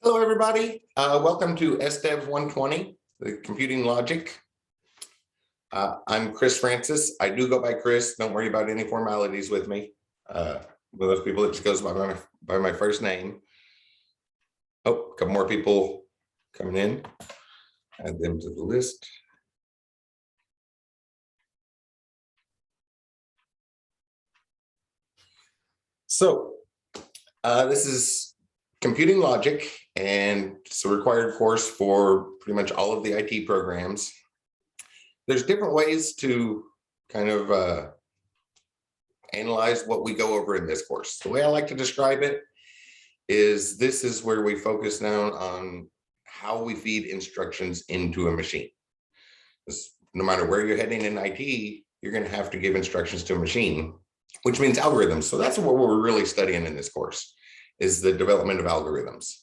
Hello, everybody. Welcome to SDEV 120, the computing logic. I'm Chris Francis. I do go by Chris. Don't worry about any formalities with me. One of those people that just goes by my first name. Oh, a couple more people coming in. Add them to the list. So this is computing logic, and it's a required course for pretty much all of the IT programs. There's different ways to kind of analyze what we go over in this course. The way I like to describe it is this is where we focus down on how we feed instructions into a machine. No matter where you're heading in IT, you're going to have to give instructions to a machine, which means algorithms. So that's what we're really studying in this course, is the development of algorithms.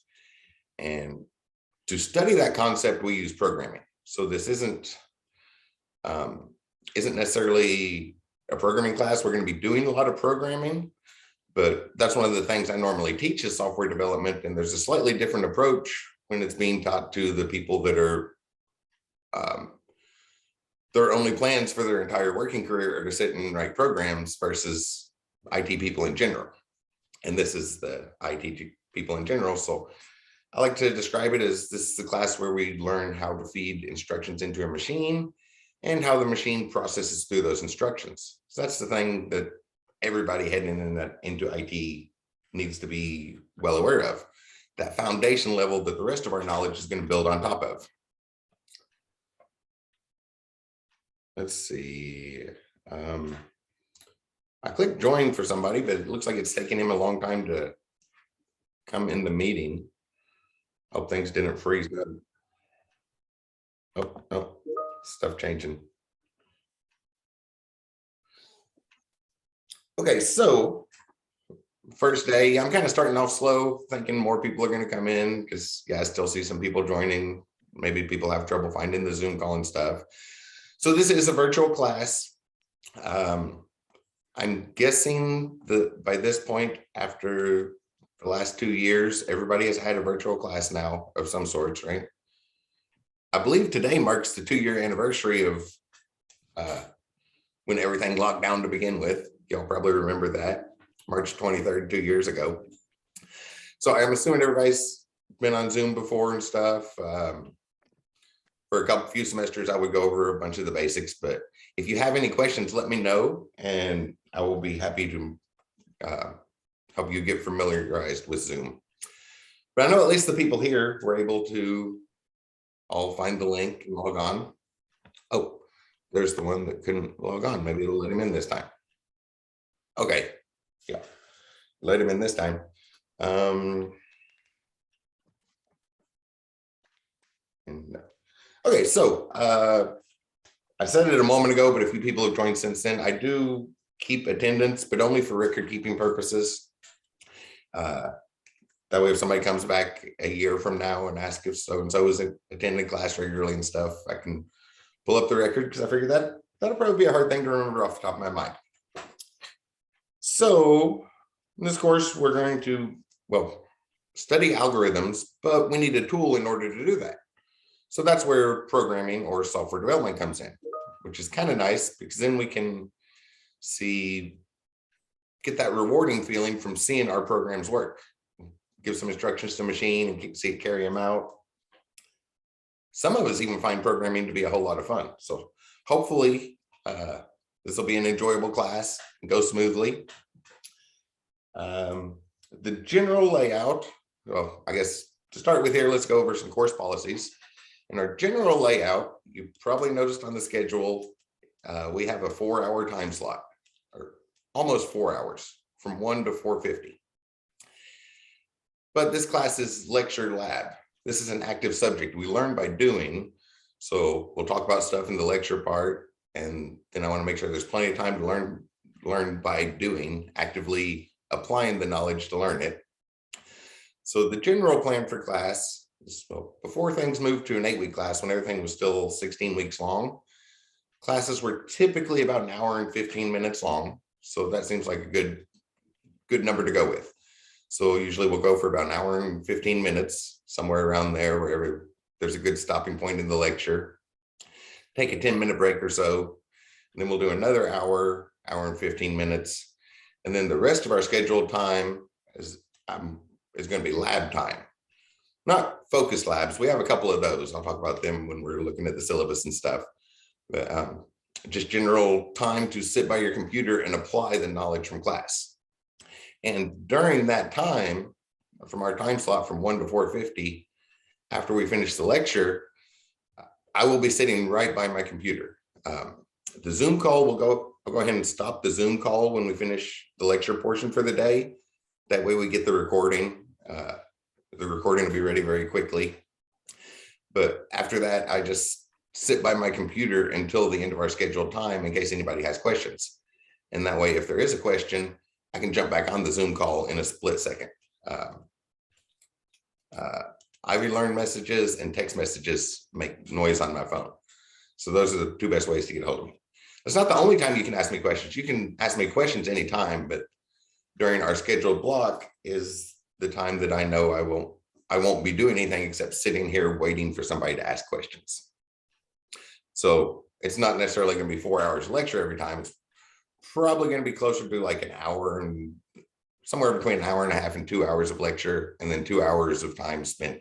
And to study that concept, we use programming. So this isn't necessarily a programming class. We're going to be doing a lot of programming, but that's one of the things I normally teach is software development. And there's a slightly different approach when it's being taught to the people that are their only plans for their entire working career are to sit and write programs versus IT people in general. And this is the IT people in general. So I like to describe it as this is the class where we learn how to feed instructions into a machine and how the machine processes through those instructions. So that's the thing that everybody heading into IT needs to be well aware of, that foundation level that the rest of our knowledge is going to build on top of. Let's see. I clicked join for somebody, but it looks like it's taking him a long time to come in the meeting. Hope things didn't freeze up. Oh, stuff changing. Okay, so first day, I'm kind of starting off slow, thinking more people are going to come in because, yeah, I still see some people joining. Maybe people have trouble finding the Zoom call and stuff. So this is a virtual class. I'm guessing that by this point, after the last 2 years, everybody has had a virtual class now of some sorts, right? I believe today marks the 2-year anniversary of when everything locked down to begin with. Y'all probably remember that, March 23rd, 2 years ago. So I'm assuming everybody's been on Zoom before and stuff. For a few semesters, I would go over a bunch of the basics, but if you have any questions, let me know, and I will be happy to help you get familiarized with Zoom. But I know at least the people here were able to all find the link and log on. Oh, there's the one that couldn't log on. Maybe it'll let him in this time. Okay, yeah, let him in this time. Okay, so I said it a moment ago, but a few people have joined since then. I do keep attendance, but only for record keeping purposes. That way, if somebody comes back a year from now and asks if so-and-so is attending class regularly and stuff, I can pull up the record because I figured that'll probably be a hard thing to remember off the top of my mind. So in this course, we're going to, well, study algorithms, but we need a tool in order to do that. So that's where programming or software development comes in, which is kind of nice because then we can get that rewarding feeling from seeing our programs work. Give some instructions to the machine and see it carry them out. Some of us even find programming to be a whole lot of fun. So hopefully this will be an enjoyable class and go smoothly. The general layout, well, I guess to start with here, let's go over some course policies. In our general layout, you probably noticed on the schedule, we have a 4-hour time slot, or almost 4 hours, from 1 to 4:50. But this class is lecture lab. This is an active subject. We learn by doing. So we'll talk about stuff in the lecture part, and then I want to make sure there's plenty of time to learn by doing, actively applying the knowledge to learn it. So the general plan for class, so before things moved to an 8-week class, when everything was still 16 weeks long, classes were typically about 1 hour and 15 minutes long. So that seems like a good number to go with. So usually we'll go for about an hour and 15 minutes, somewhere around there, wherever there's a good stopping point in the lecture. Take a 10-minute break or so. And then we'll do another hour and 15 minutes. And then the rest of our scheduled time is going to be lab time. Not focused labs. We have a couple of those. I'll talk about them when we're looking at the syllabus and stuff. But just general time to sit by your computer and apply the knowledge from class. And during that time, from our time slot from 1 to 4:50, after we finish the lecture, I will be sitting right by my computer. The Zoom call will go, I'll go ahead and stop the Zoom call when we finish the lecture portion for the day. That way we get the recording. The recording will be ready very quickly. But after that, I just sit by my computer until the end of our scheduled time in case anybody has questions. And that way, if there is a question, I can jump back on the Zoom call in a split second. Ivy Learn messages and text messages make noise on my phone. So those are the two best ways to get a hold of me. It's not the only time you can ask me questions. You can ask me questions anytime, but during our scheduled block is the time that I know I won't be doing anything except sitting here waiting for somebody to ask questions. So it's not necessarily going to be 4 hours of lecture every time. It's probably going to be closer to like an hour and somewhere between an hour and a half and 2 hours of lecture, and then 2 hours of time spent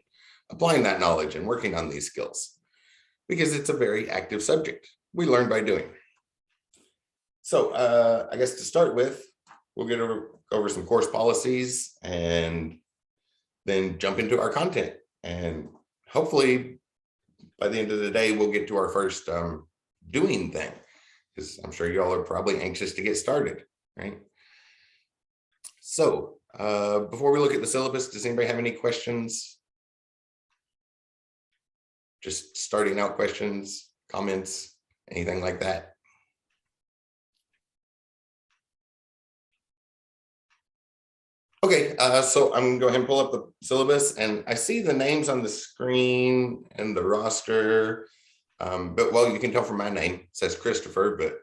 applying that knowledge and working on these skills, because it's a very active subject. We learn by doing. So I guess to start with, we'll get over some course policies and then jump into our content. And hopefully by the end of the day, we'll get to our first doing thing, because I'm sure y'all are probably anxious to get started, right? So before we look at the syllabus, does anybody have any questions? Just starting out questions, comments, anything like that? Okay, so I'm gonna go ahead and pull up the syllabus, and I see the names on the screen and the roster, but well, you can tell from my name, it says Christopher, but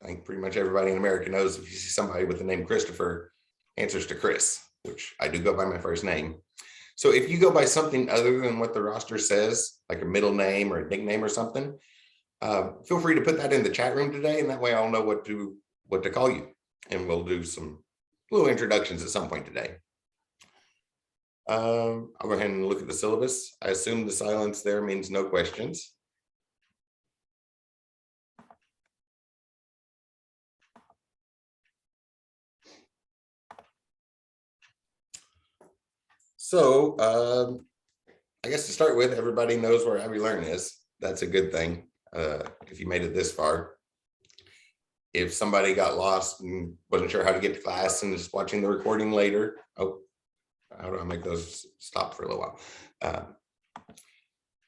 I think pretty much everybody in America knows if you see somebody with the name Christopher, answers to Chris, which I do go by my first name. So if you go by something other than what the roster says, like a middle name or a nickname or something, feel free to put that in the chat room today, and that way I'll know what to call you, and we'll do some little introductions at some point today. I'll go ahead and look at the syllabus. I assume the silence there means no questions. So I guess to start with, everybody knows where Ivy Learn is. That's a good thing if you made it this far. If somebody got lost and wasn't sure how to get to class and is watching the recording later, oh, how do I make those stop for a little while?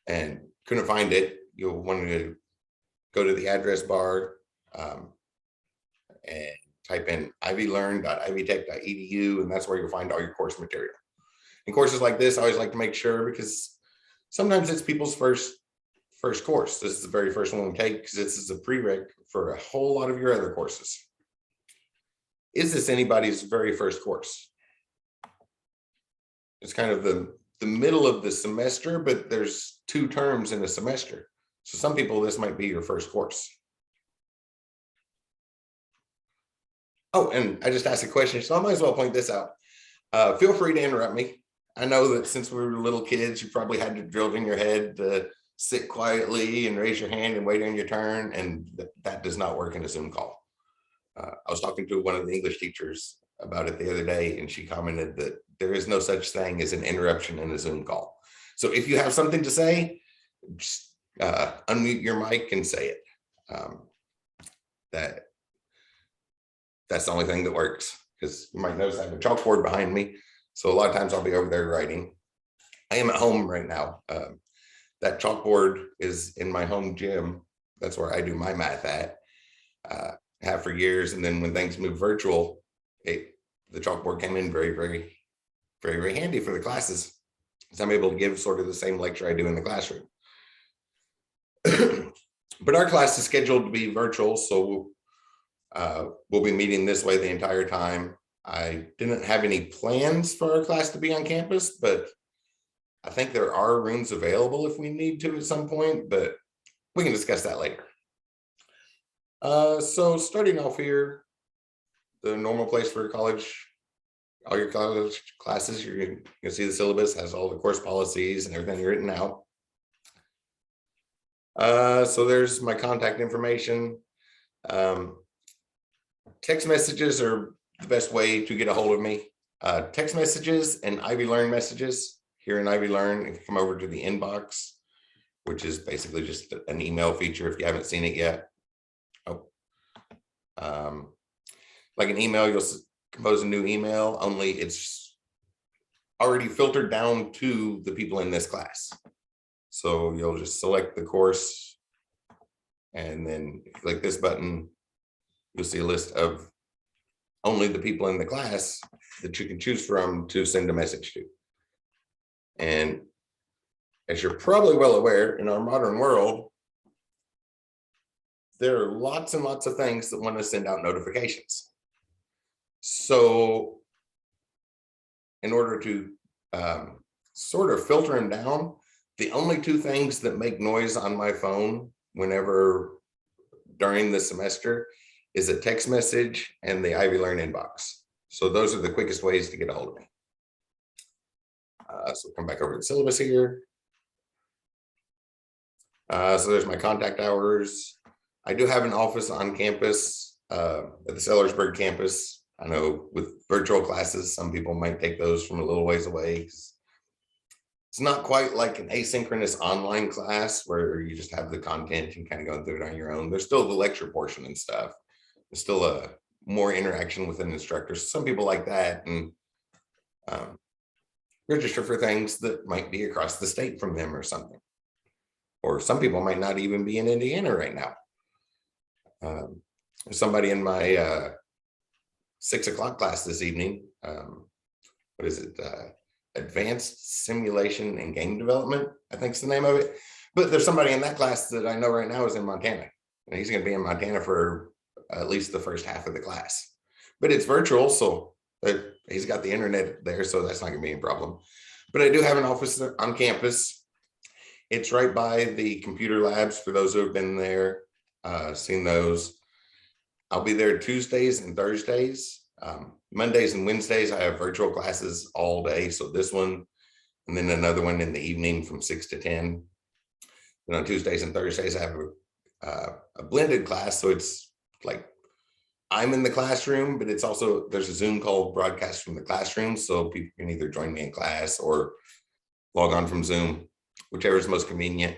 And couldn't find it, you'll want to go to the address bar and type in ivylearn.ivytech.edu, and that's where you'll find all your course material. And courses like this, I always like to make sure, because sometimes it's people's first course. This is the very first one we take, because this is a prereq for a whole lot of your other courses. Is this anybody's very first course? It's kind of the middle of the semester, but there's 2 terms in a semester. So some people, this might be your first course. Oh, and I just asked a question, so I might as well point this out. Feel free to interrupt me. I know that since we were little kids, you probably had to drill in your head to sit quietly and raise your hand and wait on your turn, and that does not work in a Zoom call. I was talking to one of the English teachers about it the other day, and she commented that there is no such thing as an interruption in a Zoom call. So if you have something to say, just unmute your mic and say it. That's the only thing that works, because you might notice I have a chalkboard behind me. So a lot of times I'll be over there writing. I am at home right now. That chalkboard is in my home gym. That's where I do my math at. Have for years, and then when things moved virtual, the chalkboard came in very, very, very, very handy for the classes. So I'm able to give sort of the same lecture I do in the classroom. But our class is scheduled to be virtual, so we'll be meeting this way the entire time. I didn't have any plans for our class to be on campus, but I think there are rooms available if we need to at some point, but we can discuss that later. So starting off here, the normal place for college, all your college classes, you're going to see the syllabus has all the course policies and everything written out. So there's my contact information. Text messages are the best way to get a hold of me. Text messages and Ivy Learn messages. Here in Ivy Learn, if you come over to the inbox, which is basically just an email feature if you haven't seen it yet. Like an email, you'll compose a new email, only it's already filtered down to the people in this class. So you'll just select the course and then click this button. You'll see a list of only the people in the class that you can choose from to send a message to. And as you're probably well aware, in our modern world, there are lots and lots of things that want to send out notifications. So in order to sort of filter them down, the only two things that make noise on my phone whenever during the semester is a text message and the Ivy Learn inbox. So those are the quickest ways to get a hold of me. So come back over to the syllabus here. So there's my contact hours. I do have an office on campus at the Sellersburg campus. I know with virtual classes, some people might take those from a little ways away. It's not quite like an asynchronous online class where you just have the content and kind of going through it on your own. There's still the lecture portion and stuff. There's still a more interaction with an instructor. Some people like that and register for things that might be across the state from them or something. Or some people might not even be in Indiana right now. Somebody in my 6 o'clock class this evening, what is it? Advanced Simulation and Game Development, I think is the name of it. But there's somebody in that class that I know right now is in Montana. And he's going to be in Montana for at least the first half of the class. But it's virtual, so he's got the internet there, so that's not going to be a problem. But I do have an office on campus. It's right by the computer labs for those who have been there, seen those. I'll be there Tuesdays and Thursdays. Mondays and Wednesdays, I have virtual classes all day. So this one, and then another one in the evening from 6 to 10. And on Tuesdays and Thursdays, I have a blended class. So it's like I'm in the classroom, but it's also, there's a Zoom call broadcast from the classroom. So people can either join me in class or log on from Zoom, whichever is most convenient.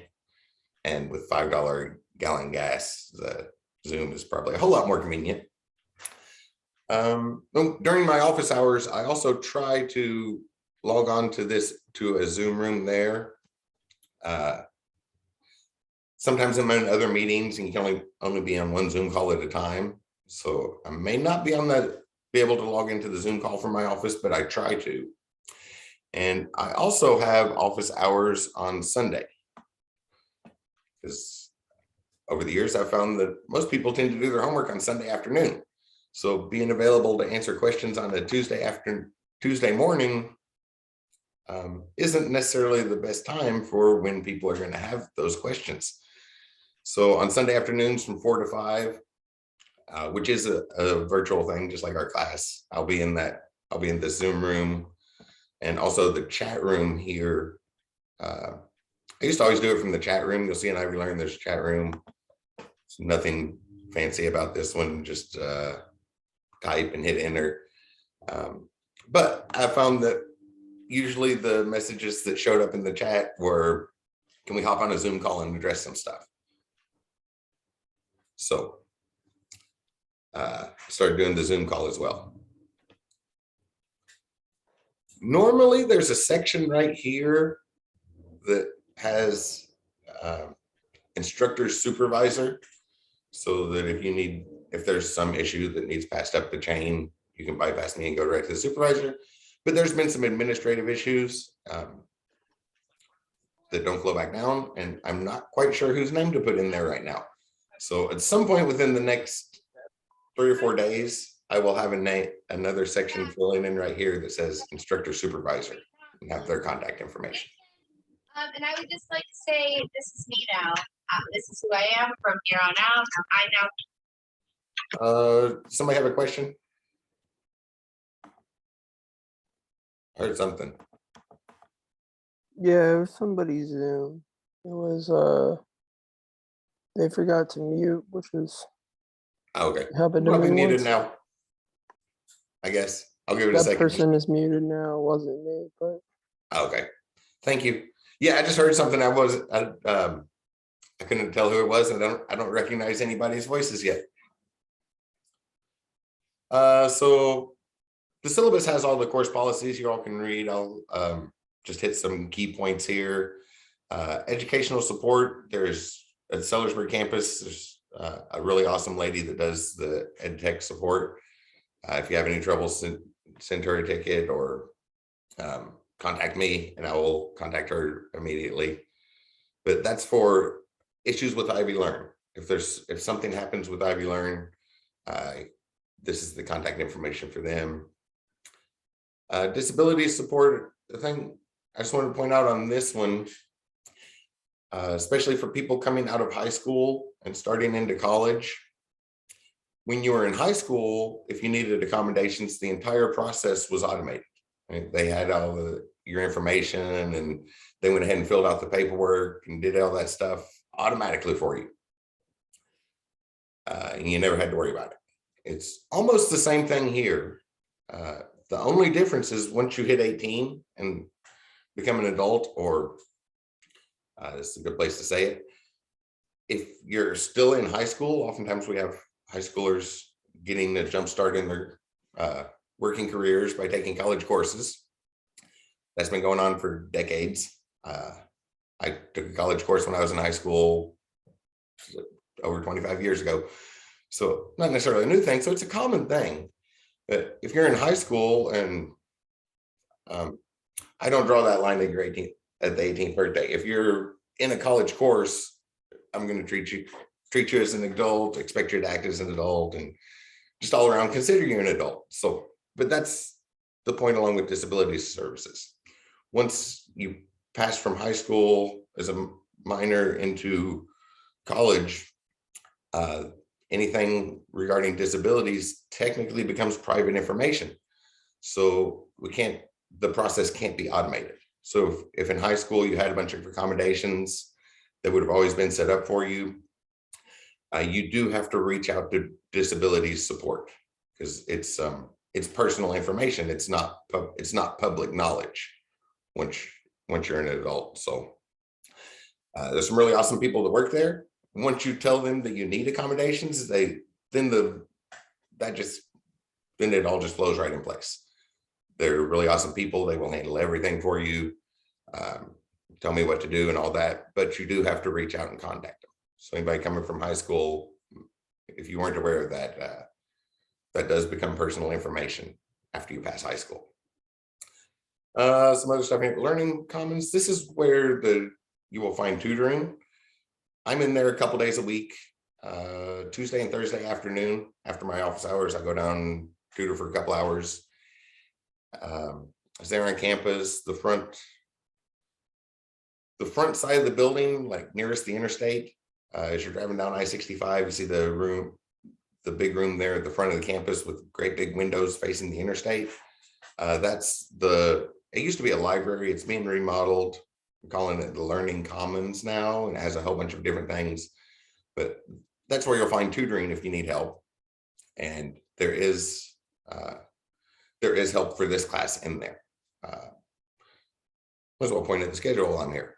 And with $5 gallon gas, the Zoom is probably a whole lot more convenient. During my office hours, I also try to log on to a Zoom room there. Sometimes I'm in other meetings and you can only be on one Zoom call at a time. So I may not be able to log into the Zoom call from my office, but I try to. And I also have office hours on Sunday, because over the years, I've found that most people tend to do their homework on Sunday afternoon. So being available to answer questions on a Tuesday morning isn't necessarily the best time for when people are going to have those questions. So on Sunday afternoons from 4 to 5, which is a virtual thing, just like our class, I'll be in the Zoom room and also the chat room here. I used to always do it from the chat room. You'll see in Ivy Learn, there's a chat room. It's nothing fancy about this one, just type and hit enter. But I found that usually the messages that showed up in the chat were, can we hop on a Zoom call and address some stuff? So started doing the Zoom call as well. Normally there's a section right here that has Instructor Supervisor, so that if there's some issue that needs passed up the chain, you can bypass me and go right to the supervisor. But there's been some administrative issues that don't flow back down, and I'm not quite sure whose name to put in there right now. So at some point within the next 3 or 4 days, I will have another section filling in right here that says Instructor Supervisor and have their contact information. And I would just like to say, this is me now. This is who I am from here on out. I now. Somebody have a question? Heard something. Yeah, it was somebody's Zoom. It was they forgot to mute, which was Okay. happened to Probably me muted once. now. I guess I'll give it a That second. person is muted now. It wasn't me, but Okay. Thank you. Yeah, I just heard something. I couldn't tell who it was, and I don't recognize anybody's voices yet. So the syllabus has all the course policies you all can read. I'll just hit some key points here. Educational support. There's at Sellersburg campus, there's a really awesome lady that does the ed tech support. If you have any trouble, send her a ticket or contact me and I will contact her immediately. But that's for issues with Ivy Learn. If something happens with Ivy Learn, this is the contact information for them. Disability support. The thing I just wanted to point out on this one, especially for people coming out of high school and starting into college. When you were in high school, if you needed accommodations, the entire process was automated. Right? They had all your information and they went ahead and filled out the paperwork and did all that stuff automatically for you. And you never had to worry about it. It's almost the same thing here. The only difference is once you hit 18 and become an adult, or this is a good place to say it. If you're still in high school, oftentimes we have high schoolers getting a jump start in their working careers by taking college courses. That's been going on for decades. I took a college course when I was in high school over 25 years ago. So not necessarily a new thing. So it's a common thing. But if you're in high school and I don't draw that line at your 18th, at the 18th birthday. If you're in a college course, I'm going to treat you as an adult, expect you to act as an adult, and just all around consider you an adult. So, but that's the point along with disability services. Once you pass from high school as a minor into college, anything regarding disabilities technically becomes private information. So the process can't be automated. So if in high school you had a bunch of accommodations that would have always been set up for you, you do have to reach out to disability support because it's personal information. It's not public knowledge once you're an adult. So there's some really awesome people that work there. Once you tell them that you need accommodations, then it all just flows right in place. They're really awesome people. They will handle everything for you, tell me what to do and all that, but you do have to reach out and contact them. So anybody coming from high school, if you weren't aware of that, that does become personal information after you pass high school. Some other stuff, Learning Commons. This is where you will find tutoring. I'm in there a couple days a week, Tuesday and Thursday afternoon. After my office hours, I go down and tutor for a couple hours. I was there on campus. The front side of the building, like nearest the interstate, as you're driving down I-65, you see the big room there at the front of the campus with great big windows facing the interstate. It used to be a library. It's being remodeled. I'm calling it the Learning Commons now, and it has a whole bunch of different things. But that's where you'll find tutoring if you need help. And there is help for this class in there. Might as well point at the schedule while I'm here.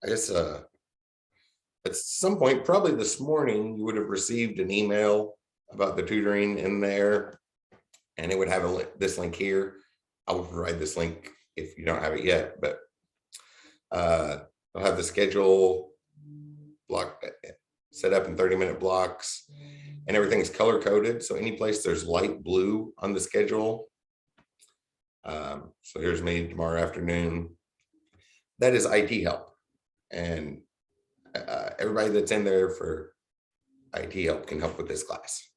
I guess at some point, probably this morning, you would have received an email about the tutoring in there, and it would have this link here. I will provide this link if you don't have it yet, but I'll have the schedule block set up in 30-minute blocks, and everything's color coded. So any place there's light blue on the schedule. So here's me tomorrow afternoon. That is IT help, and everybody that's in there for IT help can help with this class.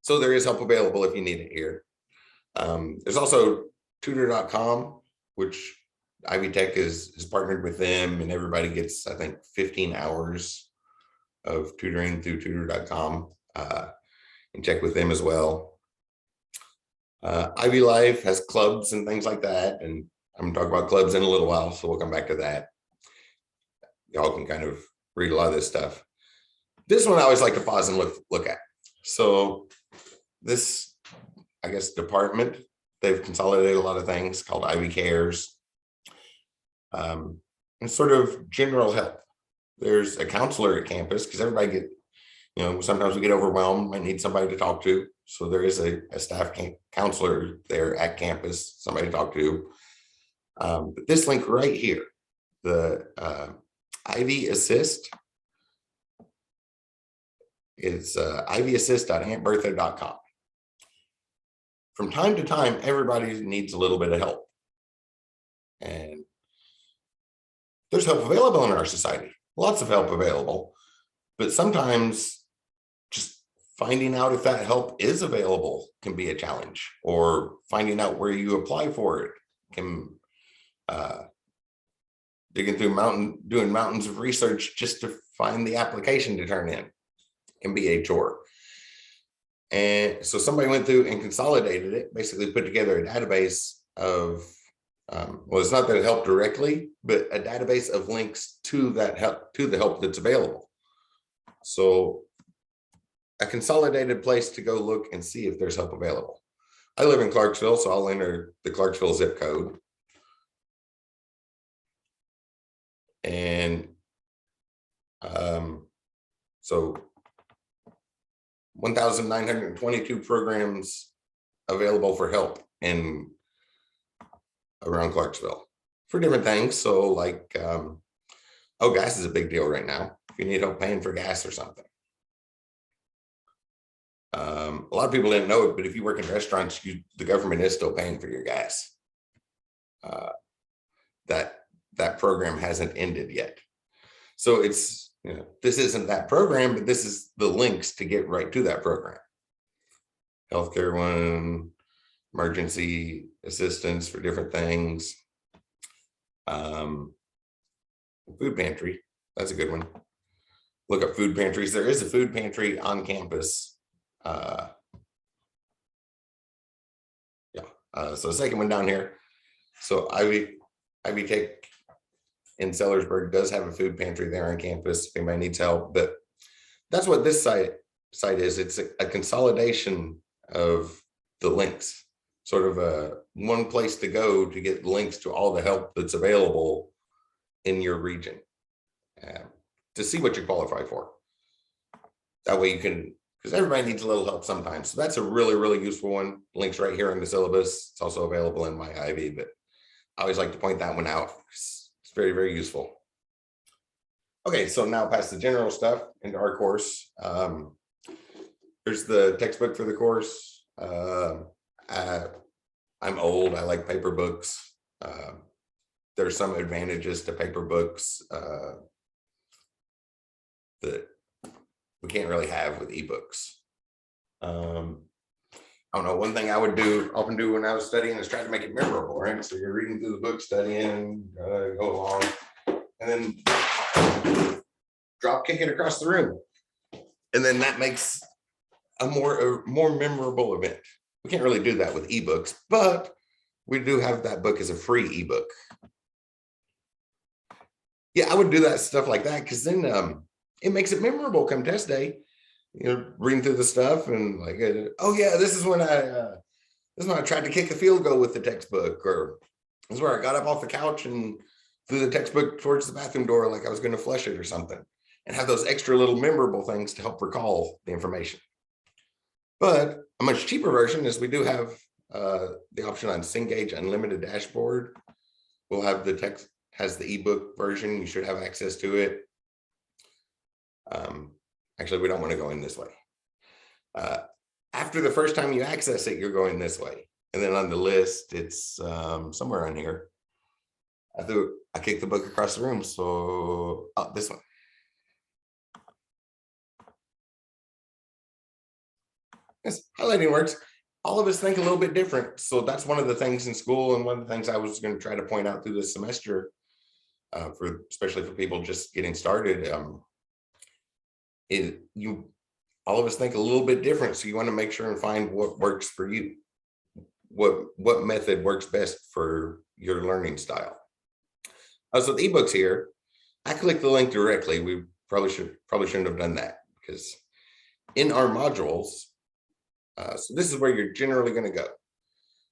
So there is help available if you need it here. There's also tutor.com, which Ivy Tech is partnered with them, and everybody gets, I think, 15 hours of tutoring through tutor.com. And check with them as well. Ivy Life has clubs and things like that, and I'm gonna talk about clubs in a little while, so we'll come back to that. Y'all can kind of read a lot of this stuff. This one I always like to pause and look at. So this, I guess, department, they've consolidated a lot of things called Ivy Cares. And sort of general help. There's a counselor at campus, because everybody get, you know, sometimes we get overwhelmed, might need somebody to talk to. So there is a staff counselor there at campus, somebody to talk to. But this link right here, the Ivy Assist, is ivyassist.auntbertha.com. From time to time, everybody needs a little bit of help. And there's help available in our society, lots of help available. But sometimes just finding out if that help is available can be a challenge, or finding out where you apply for it can, digging through doing mountains of research just to find the application to turn in can be a chore. And so somebody went through and consolidated it, basically put together a database of, well, it's not that it helped directly, but a database of links to that help, to the help that's available. So a consolidated place to go look and see if there's help available. I live in Clarksville, so I'll enter the Clarksville zip code. And so 1,922 programs available for help in around Clarksville for different things. So like, oh, gas is a big deal right now. If you need help paying for gas or something. A lot of people didn't know it, but if you work in restaurants, the government is still paying for your gas. That program hasn't ended yet. So it's, you know, this isn't that program, but this is the links to get right to that program. Healthcare one, emergency assistance for different things. Food pantry, that's a good one. Look up food pantries. There is a food pantry on campus. So the second one down here. So Ivy Tech in Sellersburg does have a food pantry there on campus if anybody needs help. But that's what this site is. It's a consolidation of the links, sort of a one place to go to get links to all the help that's available in your region, to see what you qualify for. That way you can, because everybody needs a little help sometimes. So that's a really, really useful one. Links right here in the syllabus. It's also available in my Ivy, but I always like to point that one out. It's very, very useful. Okay, so now past the general stuff into our course. There's the textbook for the course. I'm old, I like paper books. There's some advantages to paper books that we can't really have with ebooks. I don't know, one thing I would often do when I was studying is try to make it memorable, right? So you're reading through the book, studying, go along, and then drop kick it across the room. And then that makes a more memorable event. We can't really do that with ebooks, but we do have that book as a free ebook. Yeah, I would do that stuff like that, because then it makes it memorable come test day. You know, reading through the stuff and like, oh yeah, this is when I tried to kick a field goal with the textbook, or this is where I got up off the couch and threw the textbook towards the bathroom door like I was going to flush it or something, and have those extra little memorable things to help recall the information. But a much cheaper version is we do have the option on Cengage Unlimited Dashboard. We'll have the text, has the ebook version. You should have access to it. Actually, we don't want to go in this way. After the first time you access it, you're going this way. And then on the list, it's somewhere on here. I kicked the book across the room. So this one. Yes, highlighting works. All of us think a little bit different. So that's one of the things in school, and one of the things I was going to try to point out through this semester, especially for people just getting started. All of us think a little bit different. So you want to make sure and find what works for you. What method works best for your learning style. So the ebooks here, I clicked the link directly. We probably shouldn't have done that, because in our modules, so this is where you're generally going to go.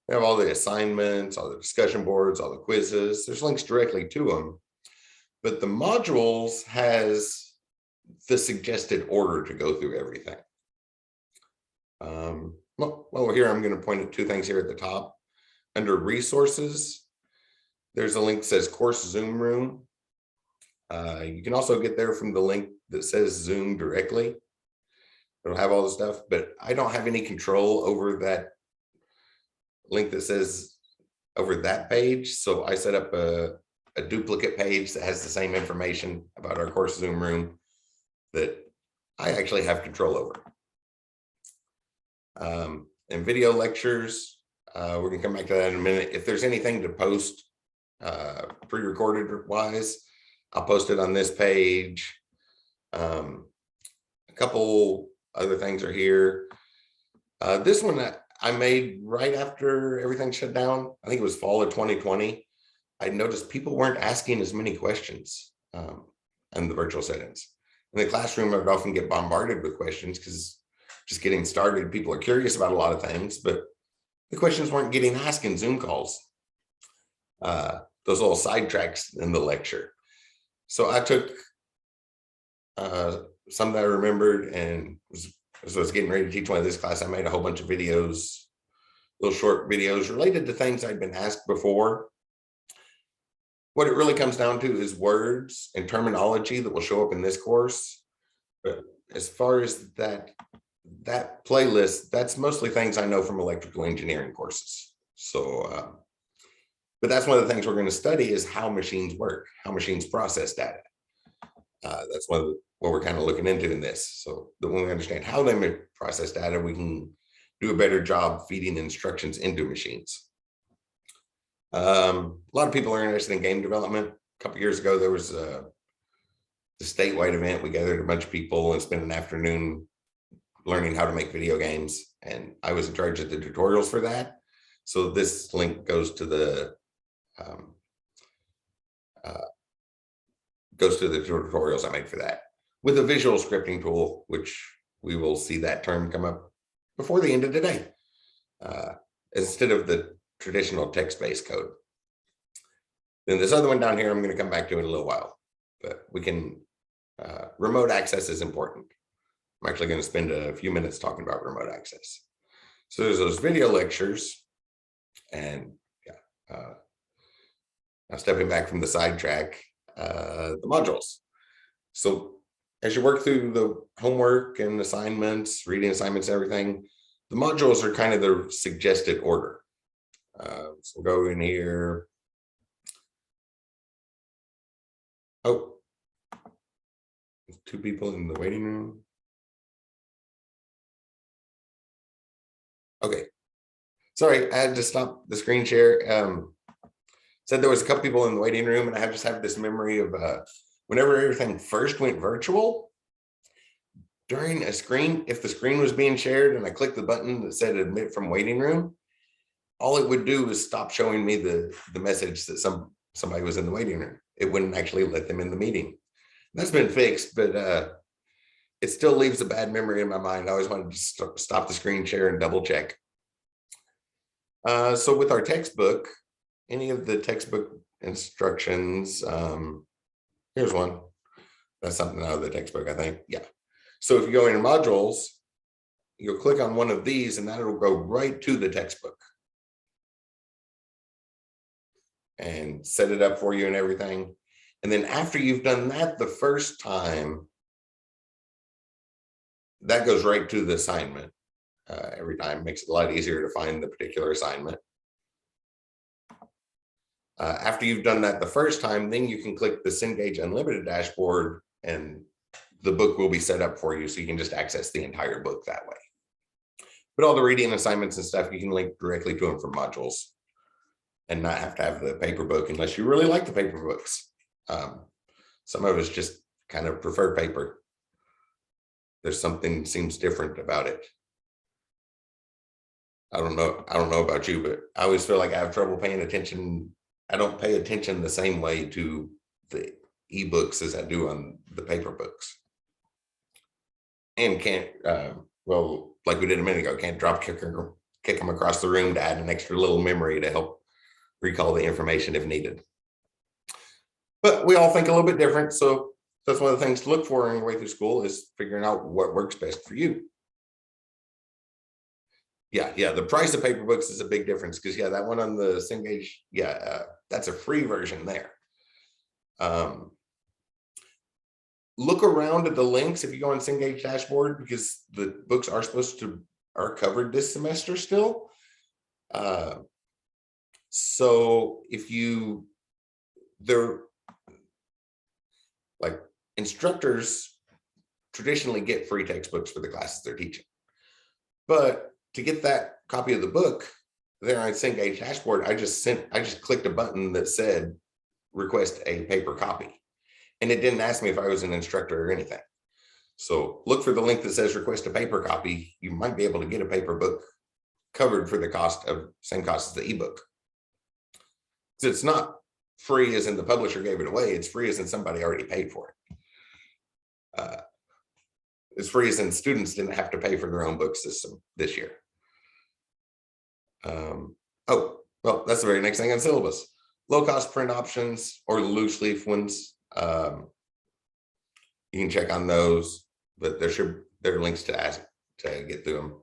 We have all the assignments, all the discussion boards, all the quizzes. There's links directly to them. But the modules has the suggested order to go through everything. Well, here I'm going to point at two things here at the top. Under resources, there's a link that says course Zoom room. You can also get there from the link that says Zoom directly. It'll have all the stuff, but I don't have any control over that link that says over that page. So I set up a duplicate page that has the same information about our course Zoom room that I actually have control over. And video lectures, we're gonna come back to that in a minute. If there's anything to post pre-recorded wise, I'll post it on this page. A couple other things are here. This one I made right after everything shut down. I think it was fall of 2020. I noticed people weren't asking as many questions in the virtual settings. In the classroom, I would often get bombarded with questions because just getting started, people are curious about a lot of things, but the questions weren't getting asked in Zoom calls. Those little sidetracks in the lecture. So I took some that I remembered, and as I was getting ready to teach one of this class, I made a whole bunch of videos, little short videos related to things I'd been asked before. What it really comes down to is words and terminology that will show up in this course. But as far as that playlist, that's mostly things I know from electrical engineering courses. So, but that's one of the things we're going to study is how machines work, how machines process data. That's what we're kind of looking into in this. So that when we understand how they process data, we can do a better job feeding instructions into machines. A lot of people are interested in game development. A couple years ago, there was the statewide event. We gathered a bunch of people and spent an afternoon learning how to make video games. And I was in charge of the tutorials for that. So this link goes to the tutorials I made for that with a visual scripting tool, which we will see that term come up before the end of the day, instead of the traditional text-based code. Then this other one down here, I'm going to come back to in a little while, but we can, remote access is important. I'm actually going to spend a few minutes talking about remote access. So there's those video lectures, and yeah, now stepping back from the sidetrack, the modules. So as you work through the homework and assignments, reading assignments, everything, the modules are kind of the suggested order. So go in here. Oh, there's two people in the waiting room. Okay, sorry, I had to stop the screen share. Said there was a couple people in the waiting room, and I just have this memory of whenever everything first went virtual, during a screen, if the screen was being shared and I clicked the button that said admit from waiting room, all it would do is stop showing me the message that somebody was in the waiting room. It wouldn't actually let them in the meeting. That's been fixed, but it still leaves a bad memory in my mind. I always wanted to stop the screen share and double check. So with our textbook, any of the textbook instructions, here's one. That's something out of the textbook, I think. Yeah. So if you go into modules, you'll click on one of these and that'll go right to the textbook and set it up for you and everything. And then after you've done that the first time, that goes right to the assignment every time. Makes it a lot easier to find the particular assignment. After you've done that the first time, then you can click the Cengage Unlimited dashboard and the book will be set up for you, so you can just access the entire book that way. But all the reading assignments and stuff, you can link directly to them from modules and not have to have the paper book unless you really like the paper books. Some of us just kind of prefer paper. There's something seems different about it. I don't know about you, but I always feel like I have trouble paying attention. I don't pay attention the same way to the ebooks as I do on the paper books. And can't, well, like we did a minute ago, can't kick them across the room to add an extra little memory to help recall the information if needed. But we all think a little bit different. So that's one of the things to look for on your way through school is figuring out what works best for you. Yeah, the price of paper books is a big difference because that one on the Cengage, that's a free version there. Look around at the links if you go on Cengage dashboard because the books are covered this semester still. So if they're like instructors traditionally get free textbooks for the classes they're teaching, but to get that copy of the book there on Cengage dashboard, I just clicked a button that said request a paper copy. And it didn't ask me if I was an instructor or anything. So look for the link that says request a paper copy. You might be able to get a paper book covered for the same cost as the ebook. So it's not free as in the publisher gave it away. It's free as in somebody already paid for it. It's free as in students didn't have to pay for their own book system this year. Oh, well, that's the very next thing on syllabus. Low cost print options or loose leaf ones. You can check on those, but there are links to get through them.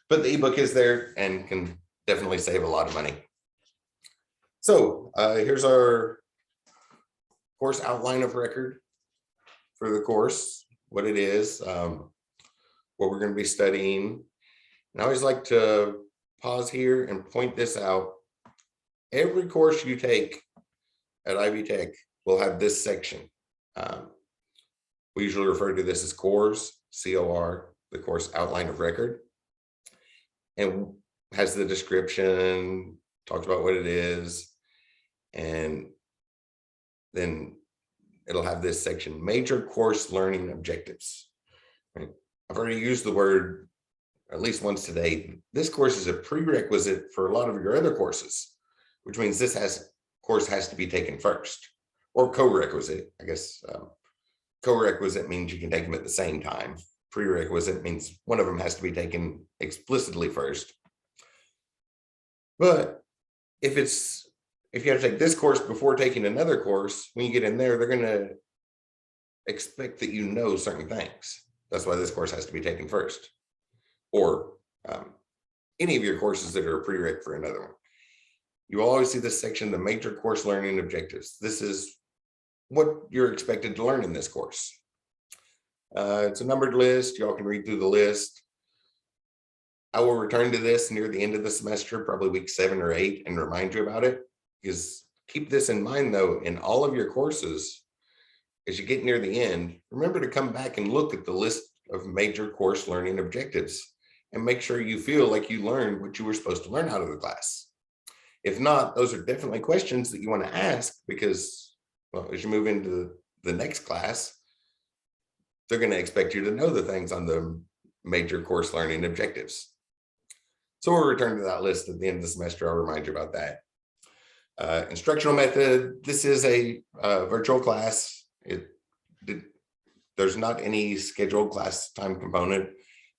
But the ebook is there and can definitely save a lot of money. So here's our course outline of record for the course, what it is, what we're going to be studying. And I always like to pause here and point this out. Every course you take at Ivy Tech will have this section. We usually refer to this as CORS, C-O-R, the course outline of record, and has the description, talks about what it is, and then it'll have this section, major course learning objectives. Right? I've already used the word at least once today. This course is a prerequisite for a lot of your other courses, which means this course has to be taken first, or co-requisite, I guess. Co-requisite means you can take them at the same time. Prerequisite means one of them has to be taken explicitly first. But if you have to take this course before taking another course, when you get in there, they're going to expect that you know certain things. That's why this course has to be taken first. Or any of your courses that are a prereq for another one. You will always see this section, the major course learning objectives. This is what you're expected to learn in this course. It's a numbered list. Y'all can read through the list. I will return to this near the end of the semester, probably week 7 or 8, and remind you about it. Because keep this in mind, though, in all of your courses, as you get near the end, remember to come back and look at the list of major course learning objectives and make sure you feel like you learned what you were supposed to learn out of the class. If not, those are definitely questions that you want to ask because, well, as you move into the next class, they're going to expect you to know the things on the major course learning objectives. So we'll return to that list at the end of the semester. I'll remind you about that. Instructional method. This is a virtual class. There's not any scheduled class time component.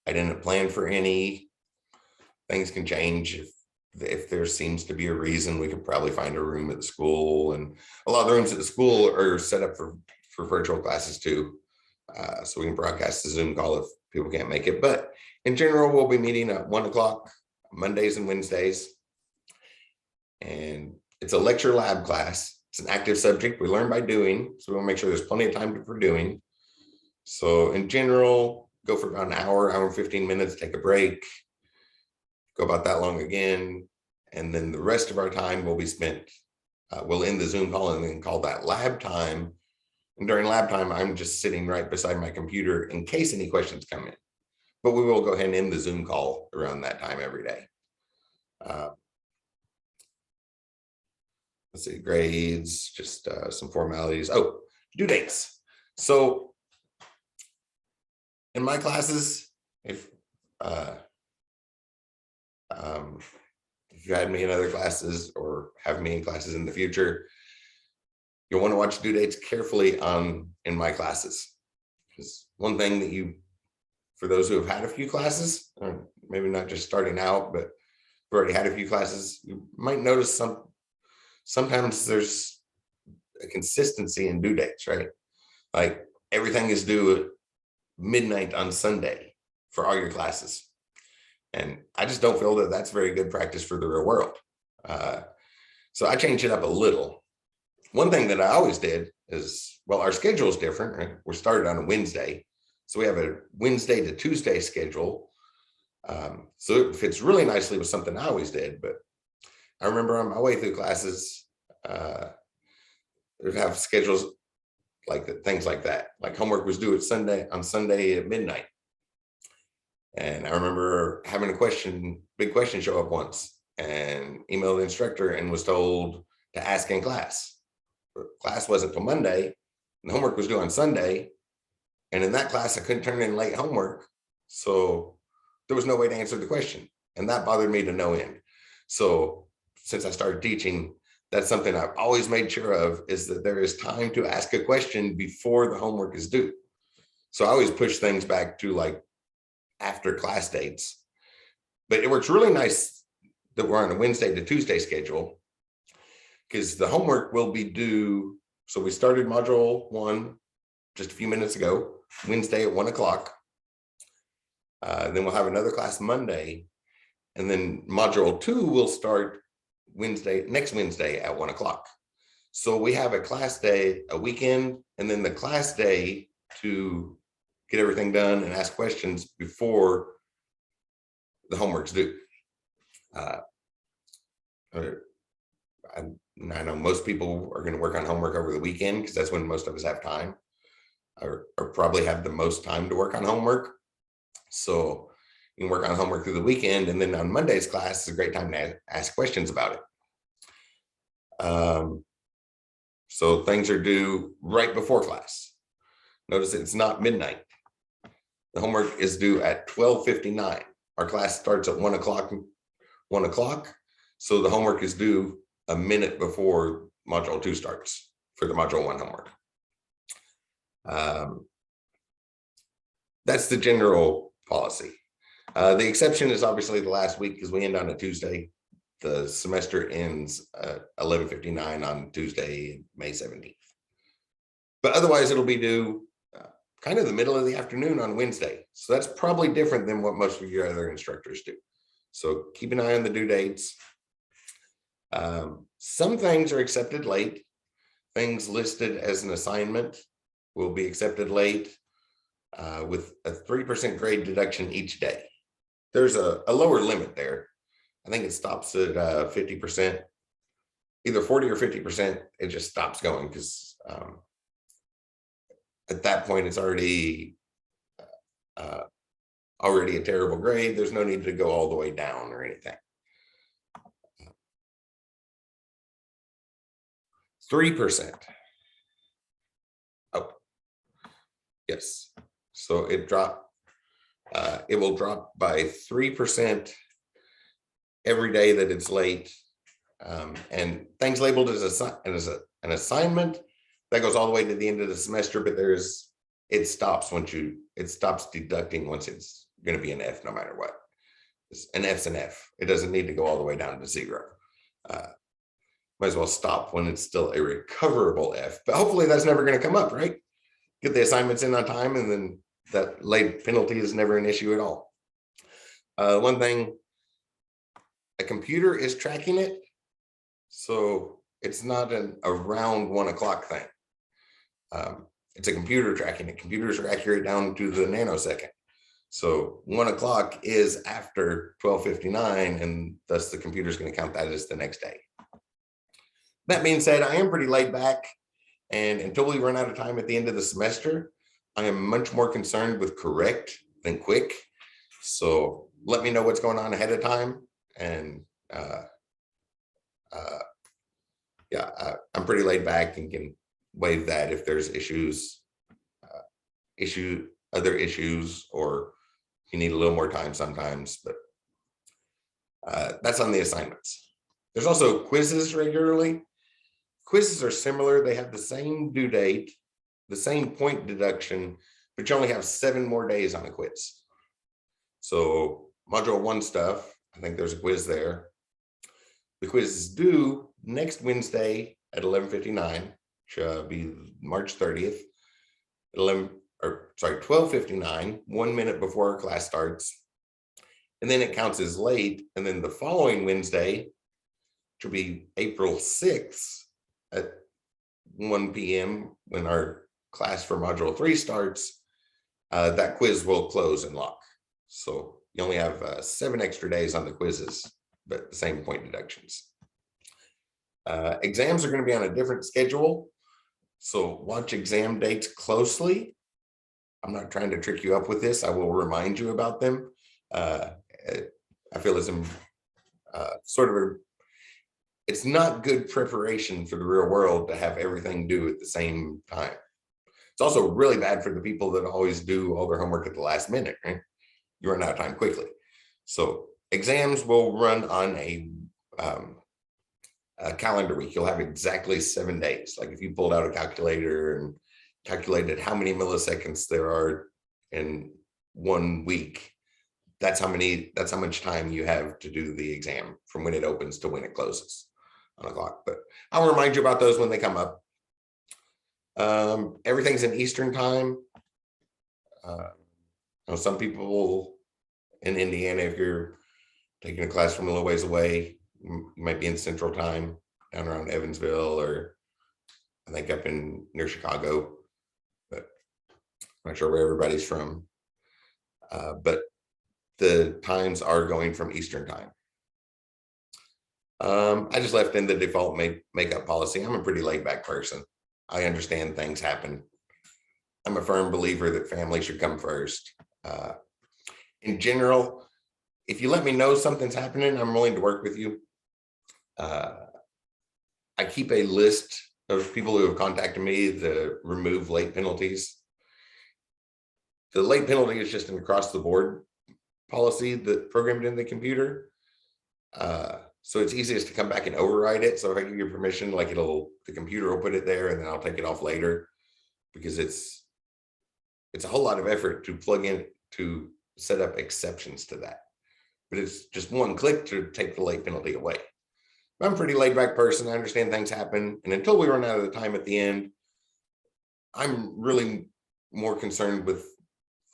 I didn't plan for any. Things can change. If there seems to be a reason, we could probably find a room at the school, and a lot of the rooms at the school are set up for virtual classes too. So we can broadcast a Zoom call if people can't make it. But in general, we'll be meeting at 1 o'clock Mondays and Wednesdays. And it's a lecture lab class. It's an active subject. We learn by doing. So we want to make sure there's plenty of time for doing. So in general, go for about an hour and 15 minutes, take a break, go about that long again. And then the rest of our time will be spent, we'll end the Zoom call and then call that lab time. And during lab time, I'm just sitting right beside my computer in case any questions come in. but we will go ahead and end the Zoom call around that time every day. Let's see, grades, just some formalities. Oh, due dates. So in my classes, if you had me in other classes or have me in classes in the future, you'll want to watch due dates carefully in my classes. Because one thing that for those who have had a few classes, or maybe not just starting out, but who've already had a few classes, you might notice sometimes there's a consistency in due dates, right? Like everything is due at midnight on Sunday for all your classes. And I just don't feel that that's very good practice for the real world. So I changed it up a little. One thing that I always did is, well, our schedule is different, right? We're started on a Wednesday. So we have a Wednesday to Tuesday schedule. So it fits really nicely with something I always did. But I remember on my way through classes, we'd have schedules like that, things like that. Like homework was due on Sunday at midnight. And I remember having big question show up once and emailed the instructor and was told to ask in class. But class wasn't till Monday and homework was due on Sunday. And in that class, I couldn't turn in late homework. So there was no way to answer the question. And that bothered me to no end. So since I started teaching, that's something I've always made sure of, is that there is time to ask a question before the homework is due. So I always push things back to like after class dates. But it works really nice that we're on a Wednesday to Tuesday schedule, because the homework will be due. So we started module 1 just a few minutes ago, Wednesday at 1 o'clock. Then we'll have another class Monday. And then module 2 will start next Wednesday at 1 o'clock. So we have a class day, a weekend, and then the class day to get everything done and ask questions before the homework's due. I know most people are going to work on homework over the weekend because that's when most of us have time, or probably have the most time to work on homework. So you can work on homework through the weekend, and then on Monday's class is a great time to ask questions about it. So things are due right before class. Notice it's not midnight. The homework is due at 12:59. Our class starts at 1 o'clock. So the homework is due a minute before module 2 starts for the module 1 homework. That's the general policy. The exception is obviously the last week, because we end on a Tuesday. The semester ends at 11:59 on Tuesday, May 17th. But otherwise, it'll be due kind of the middle of the afternoon on Wednesday. So that's probably different than what most of your other instructors do. So keep an eye on the due dates. Some things are accepted late. Things listed as an assignment will be accepted late with a 3% grade deduction each day. There's a lower limit there. I think it stops at 50%, either 40 or 50%. It just stops going because at that point it's already a terrible grade. There's no need to go all the way down or anything. 3%. Oh, yes. So it will drop by 3% every day that it's late. And things labeled as an assignment, that goes all the way to the end of the semester, but it stops deducting once it's going to be an F no matter what. An F's an F. It doesn't need to go all the way down to 0. Might as well stop when it's still a recoverable F, but hopefully that's never going to come up, right? Get the assignments in on time, and then that late penalty is never an issue at all. One thing, a computer is tracking it, so it's not an around 1 o'clock thing. It's a computer tracking it. Computers are accurate down to the nanosecond. So 1 o'clock is after 12:59, and thus the computer is going to count that as the next day. That being said, I am pretty laid back, and until we run out of time at the end of the semester, I am much more concerned with correct than quick. So let me know what's going on ahead of time. And I'm pretty laid back and can waive that if there's other issues, or you need a little more time sometimes, but that's on the assignments. There's also quizzes regularly. Quizzes are similar. They have the same due date, the same point deduction, but you only have 7 more days on a quiz. So module 1 stuff, I think there's a quiz there. The quiz is due next Wednesday at 11:59, should be March 30th, 12:59, 1 minute before our class starts. And then it counts as late. And then the following Wednesday, which will be April 6th at 1 p.m. when our class for module 3 starts, that quiz will close and lock. So you only have 7 extra days on the quizzes, but the same point deductions. Exams are going to be on a different schedule. So watch exam dates closely. I'm not trying to trick you up with this. I will remind you about them. I feel it's it's not good preparation for the real world to have everything due at the same time. It's also really bad for the people that always do all their homework at the last minute, right? You run out of time quickly. So exams will run on a calendar week. You'll have exactly 7 days. Like if you pulled out a calculator and calculated how many milliseconds there are in 1 week, that's how much time you have to do the exam from when it opens to when it closes on a clock. But I'll remind you about those when they come up. Everything's in Eastern time. Some people in Indiana, if you're taking a class from a little ways away, you might be in Central time down around Evansville, or I think up in near Chicago, but I'm not sure where everybody's from. But the times are going from Eastern time. I just left in the default makeup policy. I'm a pretty laid back person. I understand things happen. I'm a firm believer that family should come first. In general, if you let me know something's happening, I'm willing to work with you. I keep a list of people who have contacted me to remove late penalties. The late penalty is just an across the board policy that programmed in the computer. So it's easiest to come back and override it. So if I give you permission, like the computer will put it there and then I'll take it off later, because it's a whole lot of effort to plug in to set up exceptions to that. But it's just one click to take the late penalty away. I'm a pretty laid back person. I understand things happen. And until we run out of the time at the end, I'm really more concerned with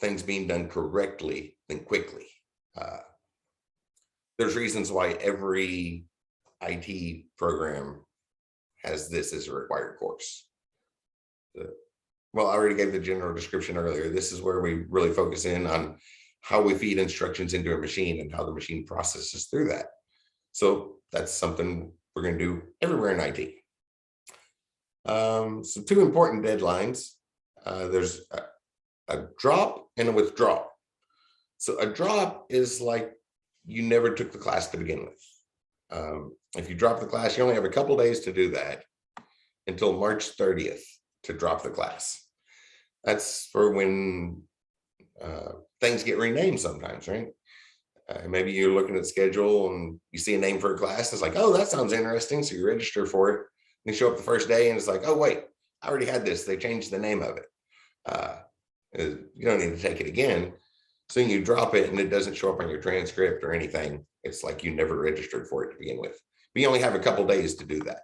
things being done correctly than quickly. There's reasons why every IT program has this as a required course. Well, I already gave the general description earlier. This is where we really focus in on how we feed instructions into a machine and how the machine processes through that. So that's something we're going to do everywhere in IT. So 2 important deadlines. There's a drop and a withdrawal. So a drop is like you never took the class to begin with. If you drop the class, you only have a couple days to do that until March 30th to drop the class. That's for when things get renamed sometimes, right? Maybe you're looking at the schedule and you see a name for a class. It's like, oh, that sounds interesting. So you register for it. And you show up the first day and it's like, oh, wait, I already had this. They changed the name of it. You don't need to take it again. So you drop it and it doesn't show up on your transcript or anything. It's like you never registered for it to begin with. But you only have a couple days to do that.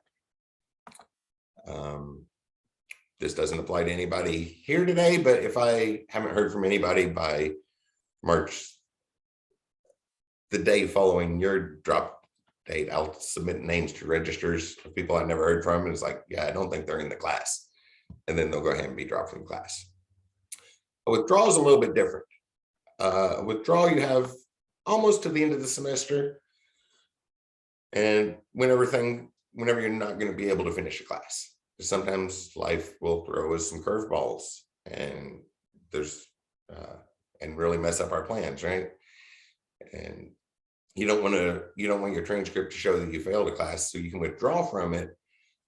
This doesn't apply to anybody here today, but if I haven't heard from anybody by March, the day following your drop date, I'll submit names to registers of people I never heard from. And it's like, yeah, I don't think they're in the class. And then they'll go ahead and be dropped from class. A withdrawal is a little bit different. Withdrawal, you have almost to the end of the semester. And whenever you're not going to be able to finish a class. Sometimes life will throw us some curveballs and and really mess up our plans, right? And you don't want your transcript to show that you failed a class, so you can withdraw from it,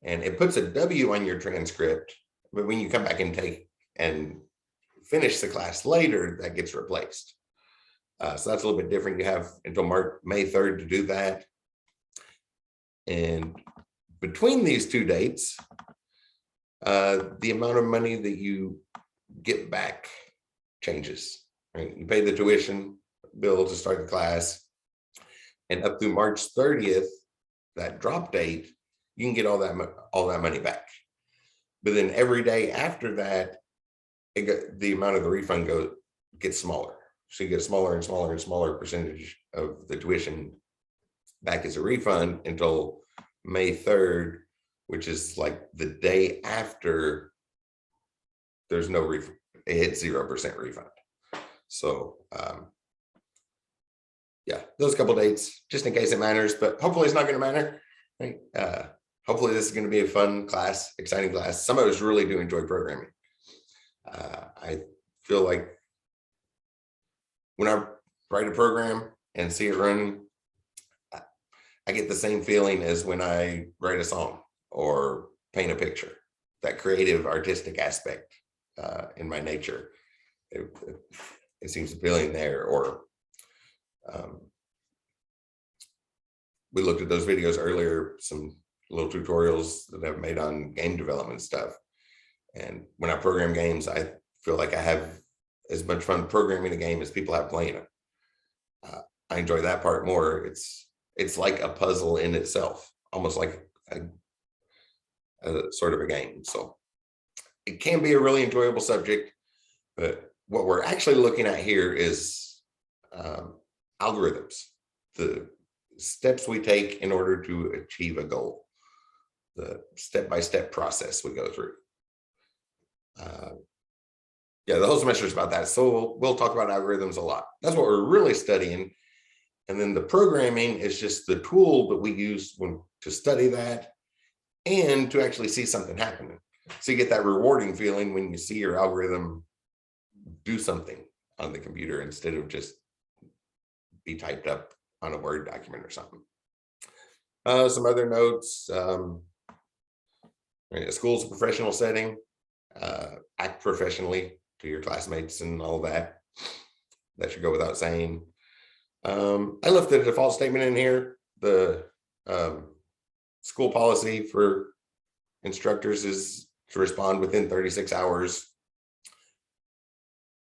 and it puts a W on your transcript. But when you come back and take and finish the class later, that gets replaced. So that's a little bit different. You have until May 3rd to do that. And between these two dates, the amount of money that you get back changes, right? You pay the tuition bill to start the class, and up through March 30th, that drop date, you can get all that money back. But then every day after that, the amount of the refund gets smaller. So you get a smaller and smaller and smaller percentage of the tuition back as a refund until May 3rd, which is like the day after there's no refund. It hits 0% refund. So yeah, those couple dates, just in case it matters, but hopefully it's not going to matter. Right? Hopefully this is going to be a fun class, exciting class. Some of us really do enjoy programming. I feel like when I write a program and see it running, I get the same feeling as when I write a song or paint a picture. That creative, artistic aspect in my nature, it seems appealing there. Or we looked at those videos earlier, some little tutorials that I've made on game development stuff. And when I program games, I feel like I have as much fun programming a game as people have playing it. I enjoy that part more. It's like a puzzle in itself, almost like a sort of a game. So it can be a really enjoyable subject, but what we're actually looking at here is algorithms, the steps we take in order to achieve a goal, the step-by-step process we go through. Yeah, the whole semester is about that. So we'll talk about algorithms a lot. That's what we're really studying. And then the programming is just the tool that we use to study that and to actually see something happening. So you get that rewarding feeling when you see your algorithm do something on the computer instead of just be typed up on a Word document or something. Some other notes. A school's a professional setting. Act professionally to your classmates and all that. That should go without saying. I left the default statement in here. The school policy for instructors is to respond within 36 hours.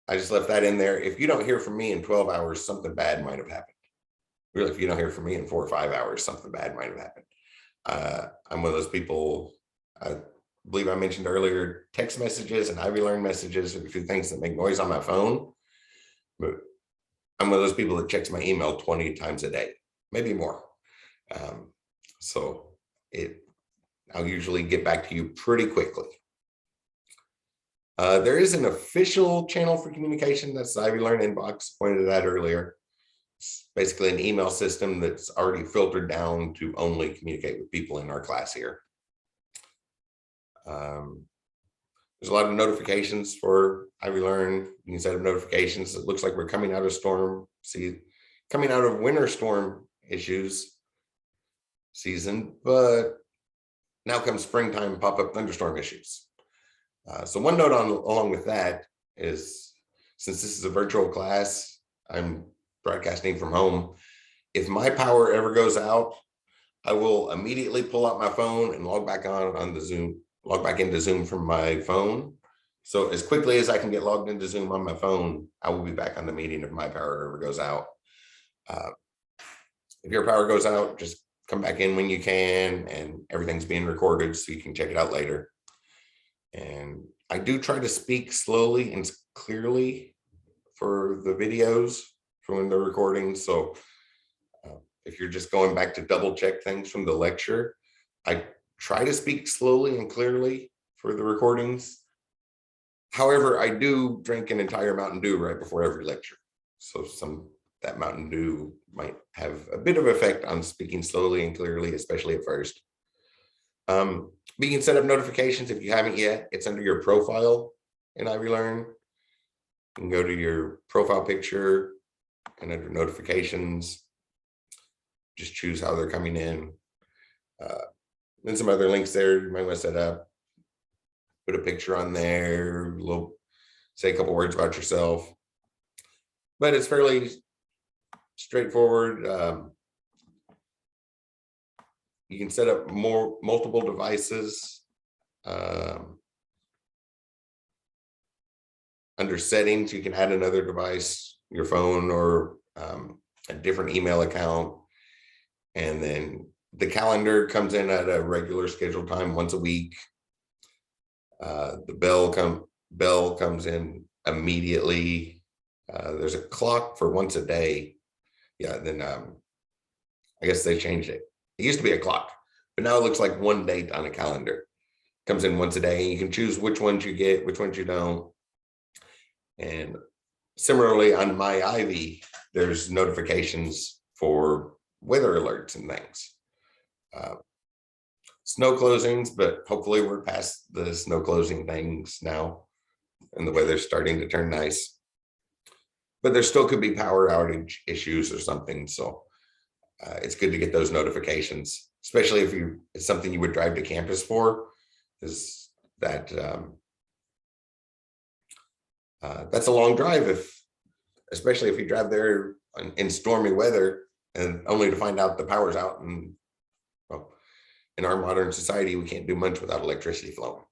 I just left that in there. If you don't hear from me in 12 hours, something bad might have happened. Really, if you don't hear from me in 4 or 5 hours, something bad might have happened. I'm one of those people, I believe I mentioned earlier, text messages and Ivy Learn messages are a few things that make noise on my phone. But I'm one of those people that checks my email 20 times a day, maybe more. So I'll usually get back to you pretty quickly. There is an official channel for communication. That's the Ivy Learn inbox, pointed to that earlier. It's basically an email system that's already filtered down to only communicate with people in our class here. There's a lot of notifications for Ivy Learn. You can set up notifications. It looks like we're coming out of winter storm issues season, but now comes springtime pop-up thunderstorm issues. So one note along with that is, since this is a virtual class, I'm broadcasting from home. If my power ever goes out, I will immediately pull out my phone and log back into Zoom from my phone. So as quickly as I can get logged into Zoom on my phone, I will be back on the meeting if my power ever goes out. If your power goes out, just come back in when you can, and everything's being recorded so you can check it out later. And I do try to speak slowly and clearly for the videos from when they're recording. So if you're just going back to double check things from the lecture, I try to speak slowly and clearly for the recordings. However, I do drink an entire Mountain Dew right before every lecture. So that Mountain Dew might have a bit of effect on speaking slowly and clearly, especially at first. You can set up notifications if you haven't yet. It's under your profile in Ivy Learn. You can go to your profile picture, and under notifications, just choose how they're coming in. Then some other links there you might want to set up. Put a picture on there, say a couple words about yourself. But it's fairly straightforward. You can set up multiple devices. Under settings, you can add another device, your phone or a different email account. And then the calendar comes in at a regular scheduled time once a week. The bell comes in immediately. There's a clock for once a day. Yeah, then I guess they changed it. It used to be a clock, but now it looks like one date on a calendar. Comes in once a day. You can choose which ones you get, which ones you don't. And similarly on My Ivy, there's notifications for weather alerts and things. Snow closings, but hopefully we're past the snow closing things now and the weather's starting to turn nice. But there still could be power outage issues or something. So it's good to get those notifications, especially if it's something you would drive to campus for, is that that's a long drive, especially if you drive there in stormy weather and only to find out the power's out. And well, in our modern society, we can't do much without electricity flowing.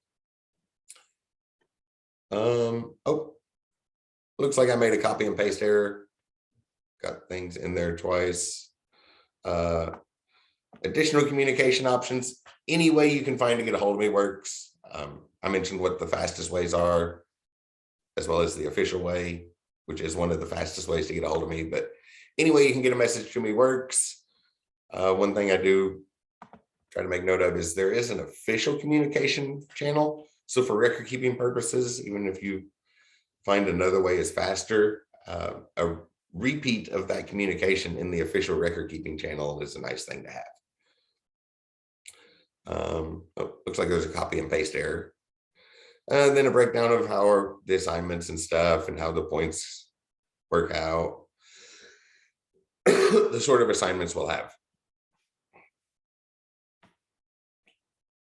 Oh, looks like I made a copy and paste error. Got things in there twice. Additional communication options. Any way you can find to get a hold of me works. I mentioned what the fastest ways are, as well as the official way, which is one of the fastest ways to get a hold of me. But any way you can get a message to me works. One thing I do try to make note of is there is an official communication channel. So for record keeping purposes, even if you find another way is faster, a repeat of that communication in the official record keeping channel is a nice thing to have. Looks like there's a copy and paste error. And then a breakdown of how are the assignments and stuff and how the points work out. The sort of assignments we'll have.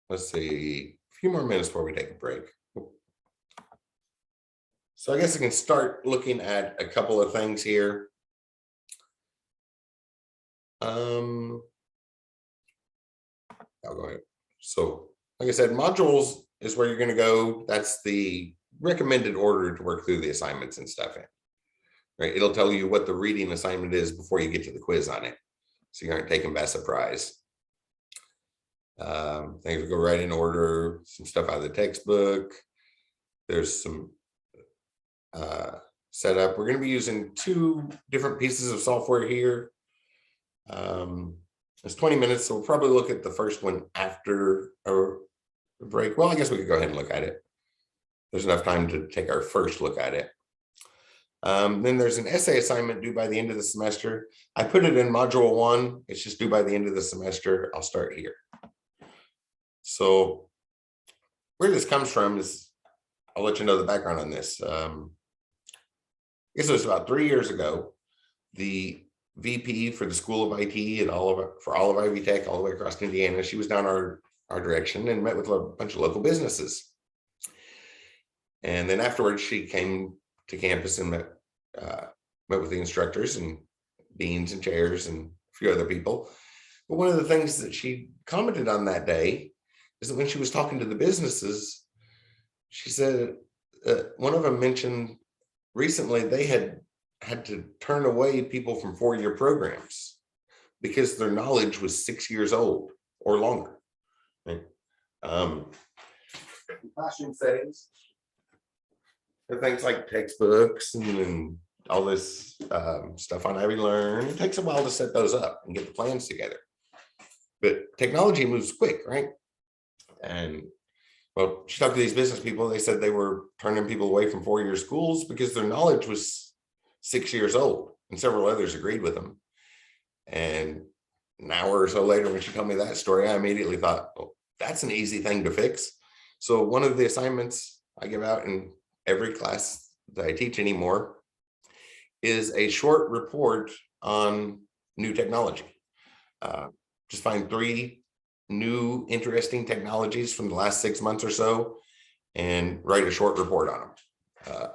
Let's see, a few more minutes before we take a break. So I guess I can start looking at a couple of things here. I'll go ahead. So like I said, modules is where you're going to go. That's the recommended order to work through the assignments and stuff in. Right? It'll tell you what the reading assignment is before you get to the quiz on it, so you aren't taken by surprise. Things will go right in order. Some stuff out of the textbook. There's some setup. We're going to be using 2 different pieces of software here. It's 20 minutes, so we'll probably look at the first one after our break. Well, I guess we could go ahead and look at it. There's enough time to take our first look at it. Then there's an essay assignment due by the end of the semester. I put it in module 1. It's just due by the end of the semester. I'll start here. So where this comes from is, I'll let you know the background on this. I guess it was about 3 years ago. The VP for the School of IT and for all of Ivy Tech all the way across Indiana, she was down our direction and met with a bunch of local businesses. And then afterwards, she came to campus and met with the instructors and deans and chairs and a few other people. But one of the things that she commented on that day is that when she was talking to the businesses, she said one of them mentioned recently they had to turn away people from 4-year programs because their knowledge was 6 years old or longer. Right? Classroom settings, and things like textbooks and all this stuff on Ivy Learn. It takes a while to set those up and get the plans together. But technology moves quick, right? And well, she talked to these business people. They said they were turning people away from 4-year schools because their knowledge was 6 years old, and several others agreed with them. And an hour or so later, when she told me that story, I immediately thought, oh, that's an easy thing to fix. So one of the assignments I give out in every class that I teach anymore is a short report on new technology. Just find 3 new interesting technologies from the last 6 months or so and write a short report on them.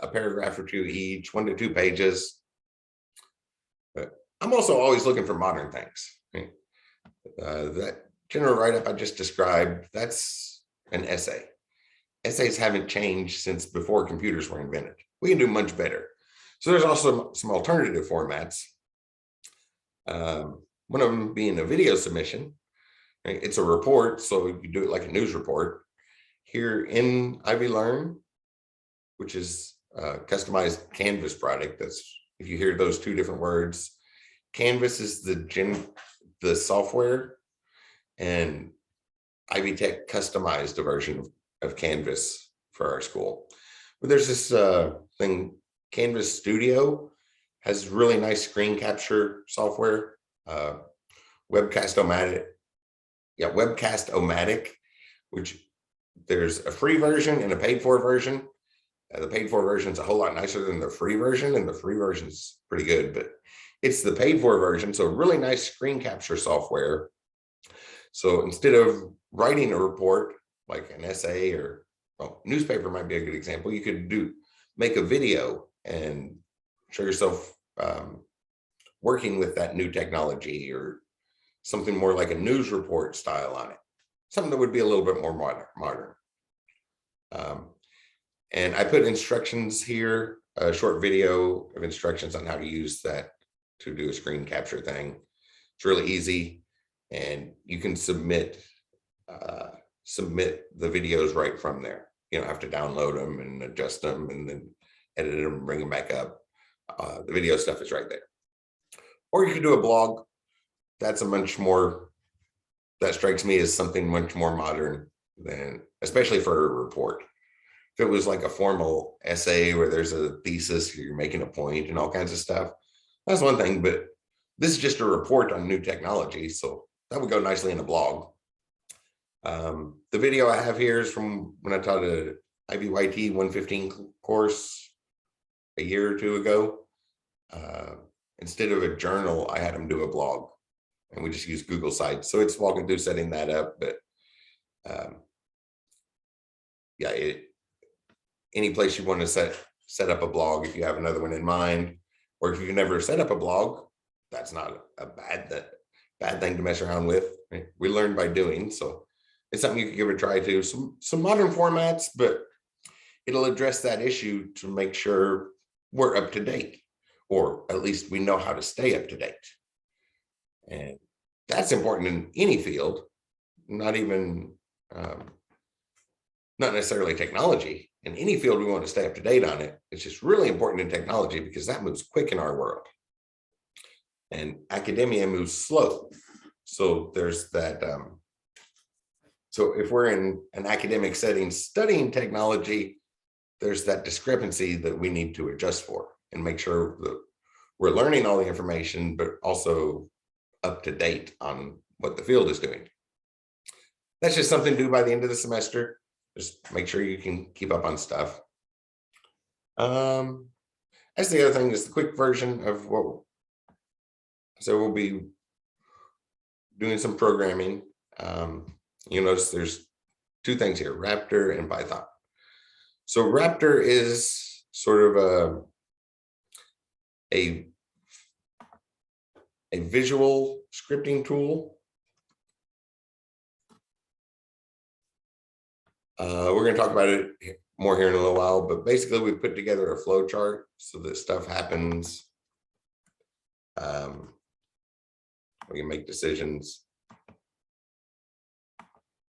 A paragraph or 2 each, 1 to 2 pages. But I'm also always looking for modern things. That general write-up I just described, that's an essay. Essays haven't changed since before computers were invented. We can do much better. So there's also some alternative formats. One of them being a video submission. Right? It's a report, so you do it like a news report. Here in Ivy Learn, which is a customized Canvas product. That's, if you hear those 2 different words, Canvas is the software, and Ivy Tech customized a version of Canvas for our school. But there's this thing, Canvas Studio has really nice screen capture software. Webcast-O-Matic, which there's a free version and a paid-for version. The paid-for version is a whole lot nicer than the free version, and the free version is pretty good, but it's the paid-for version, so really nice screen capture software. So instead of writing a report like an essay or newspaper might be a good example, you could make a video and show yourself working with that new technology, or something more like a news report style on it, something that would be a little bit more modern. And I put instructions here, a short video of instructions on how to use that to do a screen capture thing. It's really easy, and you can submit the videos right from there. You don't have to download them and adjust them and then edit them and bring them back up. The video stuff is right there. Or you could do a blog. That's that strikes me as something much more modern than, especially for a report. If it was like a formal essay where there's a thesis, you're making a point and all kinds of stuff, that's one thing, but this is just a report on new technology, so that would go nicely in a blog. The video I have here is from when I taught a IVYT 115 course a year or 2 ago. Instead of a journal, I had them do a blog, and we just use Google Sites. So it's walking through setting that up, but yeah, any place you want to set up a blog, if you have another one in mind, or if you can never set up a blog, that's not a bad thing to mess around with. Right? We learn by doing, so it's something you can give a try to. Some modern formats, but it'll address that issue to make sure we're up to date, or at least we know how to stay up to date. And that's important in any field, not necessarily technology. In any field, we want to stay up to date on it. It's just really important in technology because that moves quick in our world. And academia moves slow. So there's that. So if we're in an academic setting studying technology, there's that discrepancy that we need to adjust for and make sure that we're learning all the information, but also up to date on what the field is doing. That's just something to do by the end of the semester. Just make sure you can keep up on stuff. That's the other thing, is the quick version of what. So we'll be doing some programming. You'll notice there's 2 things here, Raptor and Python. So Raptor is sort of a visual scripting tool. We're going to talk about it more here in a little while, but basically we put together a flow chart so that stuff happens. We can make decisions.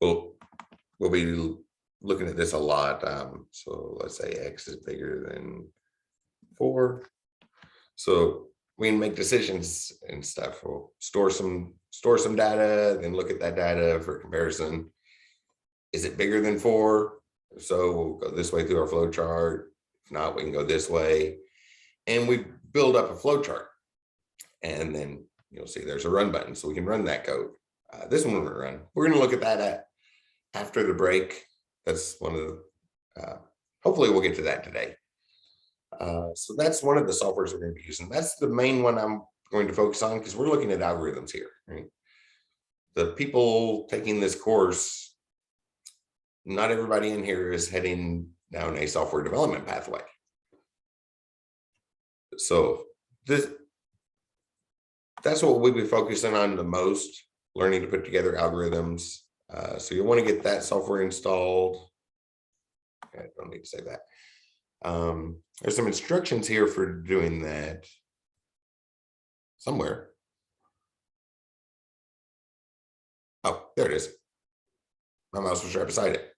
We'll be looking at this a lot. So let's say X is bigger than 4. So we can make decisions and stuff. We'll store some data, then look at that data for comparison. Is it bigger than 4? So we'll go this way through our flow chart. If not, we can go this way. And we build up a flow chart. And then you'll see there's a run button, so we can run that code. This one will run. We're going to look at that after the break. That's one of the, hopefully we'll get to that today. So that's one of the softwares we're going to be using. That's the main one I'm going to focus on because we're looking at algorithms here, right? The people taking this course, not everybody in here is heading down a software development pathway. So that's what we'll be focusing on the most, learning to put together algorithms. So you'll want to get that software installed. I don't need to say that. There's some instructions here for doing that somewhere. Oh, there it is. My mouse was right beside it.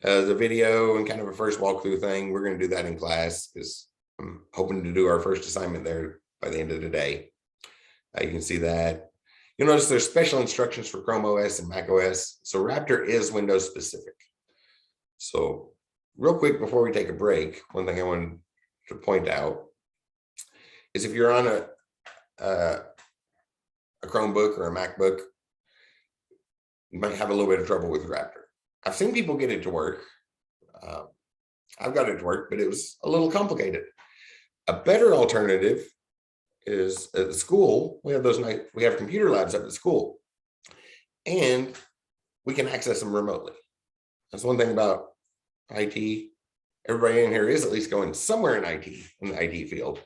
The video and kind of a first walkthrough thing. We're going to do that in class because I'm hoping to do our first assignment there by the end of the day. You can see that. You'll notice there's special instructions for Chrome OS and Mac OS. So Raptor is Windows specific. So real quick before we take a break, one thing I wanted to point out is if you're on a Chromebook or a MacBook, you might have a little bit of trouble with Raptor. I've seen people get it to work. I've got it to work, but it was a little complicated. A better alternative is at the school. We have computer labs up at school, and we can access them remotely. That's one thing about IT. Everybody in here is at least going somewhere in IT, in the IT field.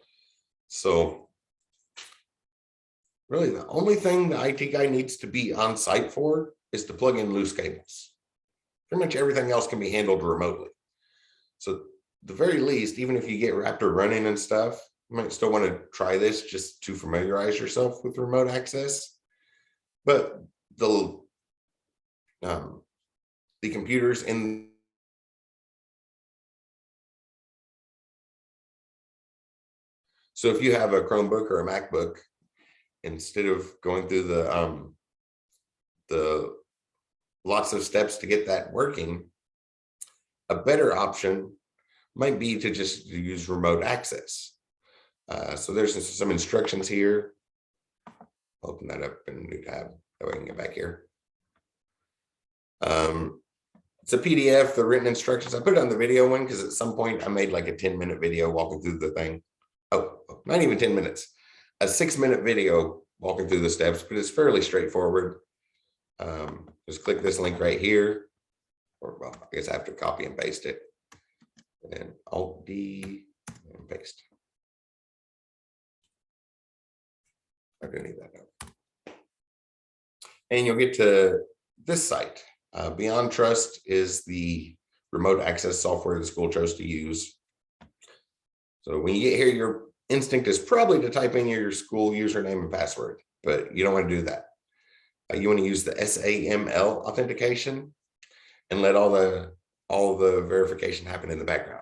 So really the only thing the IT guy needs to be on site for is to plug in loose cables. Pretty much everything else can be handled remotely. So the very least, even if you get Raptor running and stuff, you might still want to try this just to familiarize yourself with remote access. But the computers in so if you have a Chromebook or a MacBook, instead of going through the lots of steps to get that working, a better option might be to just use remote access. So there's some instructions here. Open that up in a new tab so I can get back here. It's a PDF, the written instructions. I put it on the video one because at some point I made like a 10-minute video walking through the thing. Oh, not even 10 minutes. A 6-minute video walking through the steps, but it's fairly straightforward. Just click this link right here, or well, I guess I have to copy and paste it, and Alt-D and paste. I don't need that now. And you'll get to this site. Beyond Trust is the remote access software the school chose to use. So when you get here, your instinct is probably to type in your school username and password, but you don't want to do that. You want to use the SAML authentication and let all the verification happen in the background.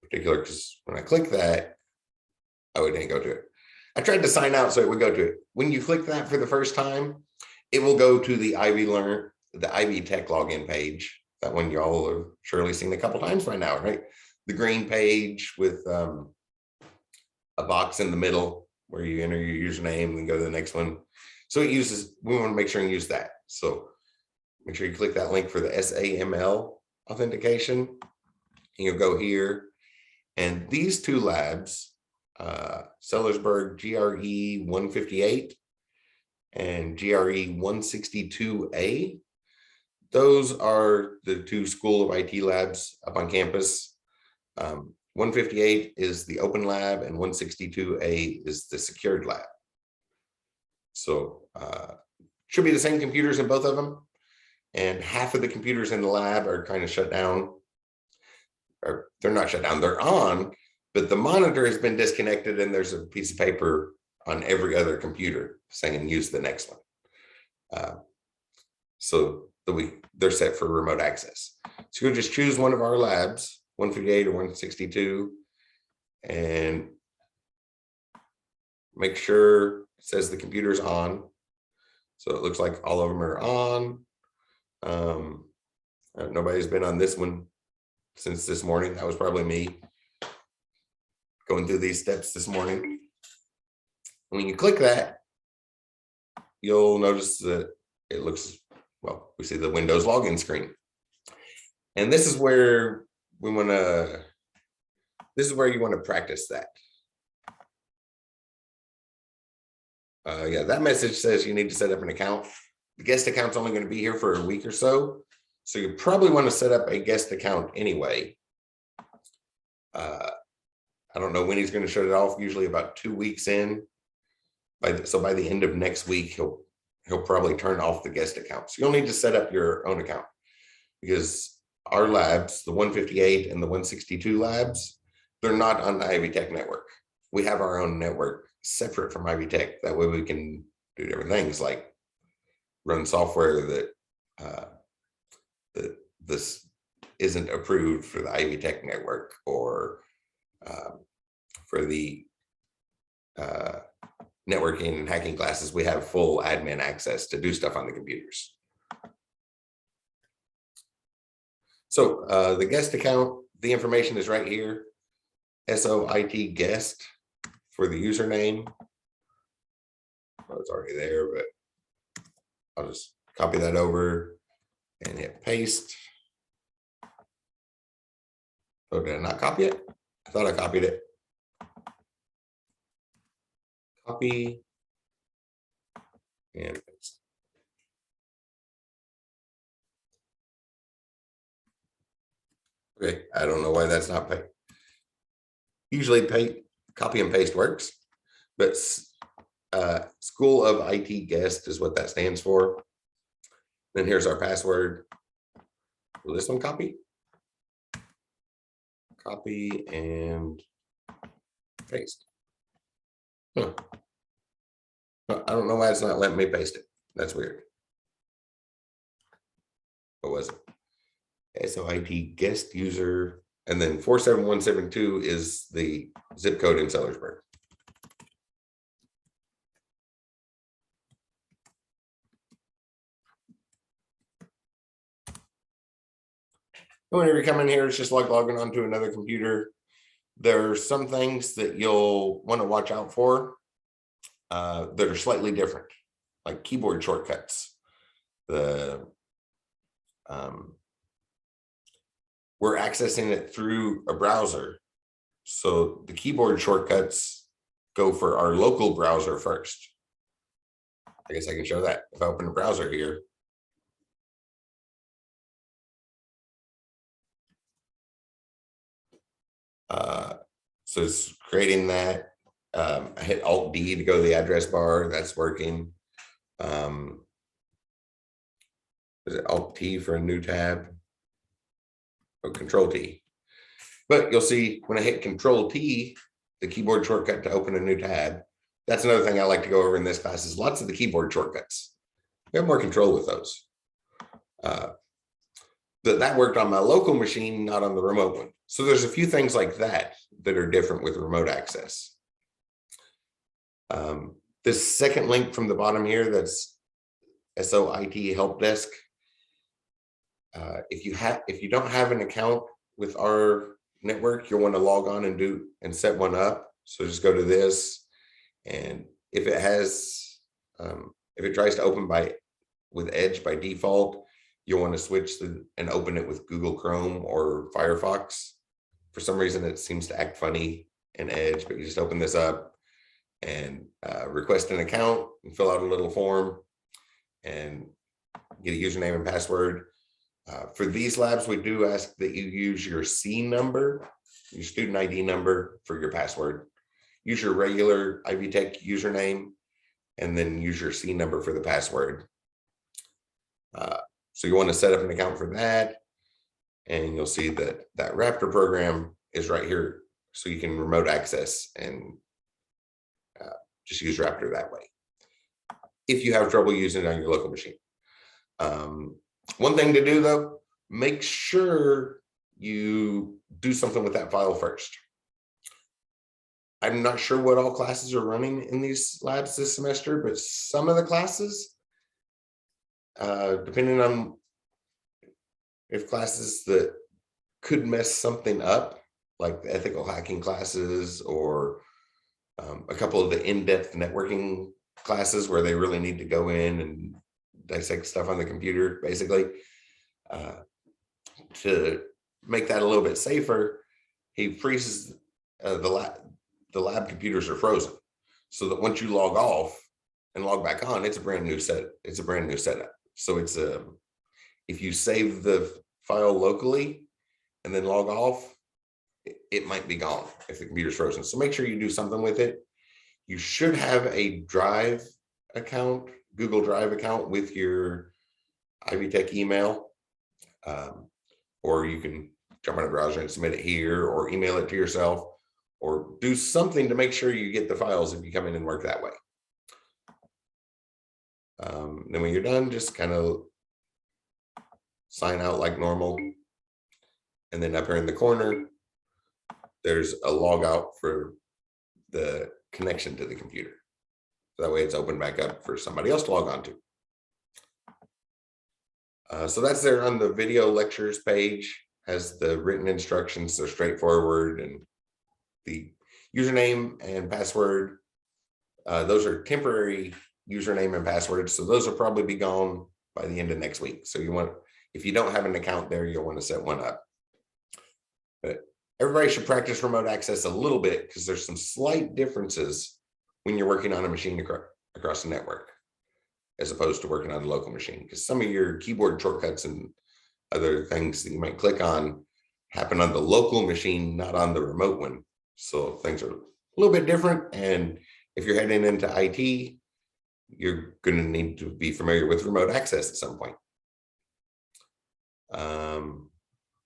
Particular because when I click that, oh, it didn't go to it. I tried to sign out so it would go to it. When you click that for the first time, it will go to the Ivy Tech login page. That one y'all have surely seen a couple times by now, right? The green page with a box in the middle where you enter your username and go to the next one. So we want to make sure and use that. So make sure you click that link for the SAML authentication. And you'll go here. And these two labs, Sellersburg GRE 158 and GRE 162A, those are the two School of IT labs up on campus. 158 is the open lab and 162A is the secured lab. So should be the same computers in both of them. And half of the computers in the lab are kind of shut down. Or they're not shut down, they're on, but the monitor has been disconnected and there's a piece of paper on every other computer saying use the next one. So they're set for remote access. So you'll just choose one of our labs, 158 or 162, and make sure it says the computer's on. So it looks like all of them are on. Nobody's been on this one since this morning. That was probably me going through these steps this morning. When you click that, you'll notice that it looks, well, we see the Windows login screen. And this is where we want to this is where you want to practice that. Yeah, that message says you need to set up an account. The guest account's only going to be here for a week or so. So you probably want to set up a guest account anyway. I don't know when he's going to shut it off, usually about 2 weeks in. So by the end of next week, he'll probably turn off the guest account. So you'll need to set up your own account, because our labs, the 158 and the 162 labs, they're not on the Ivy Tech network. We have our own network separate from Ivy Tech. That way we can do different things like run software that this isn't approved for the Ivy Tech network, or for the networking and hacking classes. We have full admin access to do stuff on the computers. So the guest account, the information is right here. SOIT guest for the username. Well, it's already there, but I'll just copy that over and hit paste. Oh, did I not copy it? I thought I copied it. Copy and paste. Okay, I don't know why that's not paste. Usually copy and paste works, but School of IT Guest is what that stands for. Then here's our password. Will this one copy? Copy and paste. Huh. I don't know why it's not letting me paste it. That's weird. What was it? SOIT guest user, and then 47172 is the zip code in Sellersburg. Whenever you come in here, it's just like logging onto another computer. There are some things that you'll want to watch out for that are slightly different, like keyboard shortcuts. We're accessing it through a browser, so the keyboard shortcuts go for our local browser first. I guess I can show that if I open a browser here. So it's creating that. I hit Alt D to go to the address bar. That's working. Is it Alt T for a new tab? Oh, Control T. But you'll see when I hit Control T, the keyboard shortcut to open a new tab. That's another thing I like to go over in this class, is lots of the keyboard shortcuts. We have more control with those. That worked on my local machine, not on the remote one. So there's a few things like that that are different with remote access. This second link from the bottom here, that's SOIT help desk. If you don't have an account with our network, you'll want to log on and set one up. So just go to this, and if it has, if it tries to open with Edge by default, you'll want to switch and open it with Google Chrome or Firefox. For some reason, it seems to act funny in Edge, but you just open this up and request an account and fill out a little form and get a username and password. For these labs, we do ask that you use your C number, your student ID number for your password. Use your regular Ivy Tech username, and then use your C number for the password. So you want to set up an account for that, and you'll see that that Raptor program is right here, so you can remote access and just use Raptor that way if you have trouble using it on your local machine. One thing to do though, make sure you do something with that file first. I'm not sure what all classes are running in these labs this semester, but some of the classes, depending on if classes that could mess something up, like the ethical hacking classes, or a couple of the in-depth networking classes where they really need to go in and dissect stuff on the computer, basically, to make that a little bit safer, he freezes the lab computers are frozen. So that once you log off and log back on, it's a brand new setup. So it's if you save the file locally and then log off, it might be gone if the computer's frozen. So make sure you do something with it. You should have a Drive account, Google Drive account with your Ivy Tech email, or you can jump on a browser and submit it here, or email it to yourself, or do something to make sure you get the files if you come in and work that way. Then when you're done, just kind of sign out like normal. And then up here in the corner, there's a log out for the connection to the computer. So that way it's open back up for somebody else to log on to. So that's there on the video lectures page, has the written instructions. They're straightforward, and the username and password. Those are temporary username and passwords. So those will probably be gone by the end of next week. So if you don't have an account there, you'll want to set one up. But everybody should practice remote access a little bit, because there's some slight differences when you're working on a machine across the network, as opposed to working on a local machine, because some of your keyboard shortcuts and other things that you might click on happen on the local machine, not on the remote one. So things are a little bit different. And if you're heading into IT, you're going to need to be familiar with remote access at some point.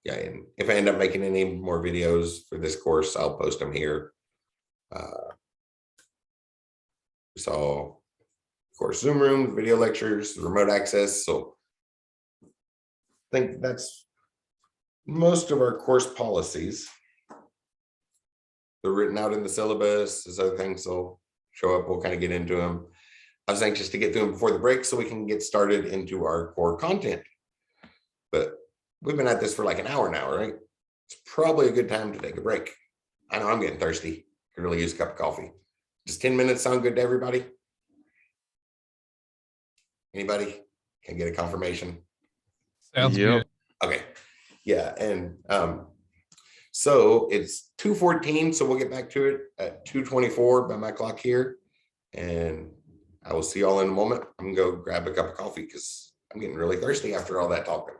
Yeah, and if I end up making any more videos for this course, I'll post them here. So, of course, Zoom room, video lectures, remote access. So I think that's most of our course policies. They're written out in the syllabus. There's other things will show up. We'll kind of get into them. I was anxious to get through them before the break so we can get started into our core content. But we've been at this for like an hour now, right? It's probably a good time to take a break. I know I'm getting thirsty. Could really use a cup of coffee. Does 10 minutes sound good to everybody? Anybody can get a confirmation? Sounds Yep. good. Okay. Yeah. And so it's 2:14. So we'll get back to it at 2:24 by my clock here. And I will see y'all in a moment. I'm gonna go grab a cup of coffee because I'm getting really thirsty after all that talking.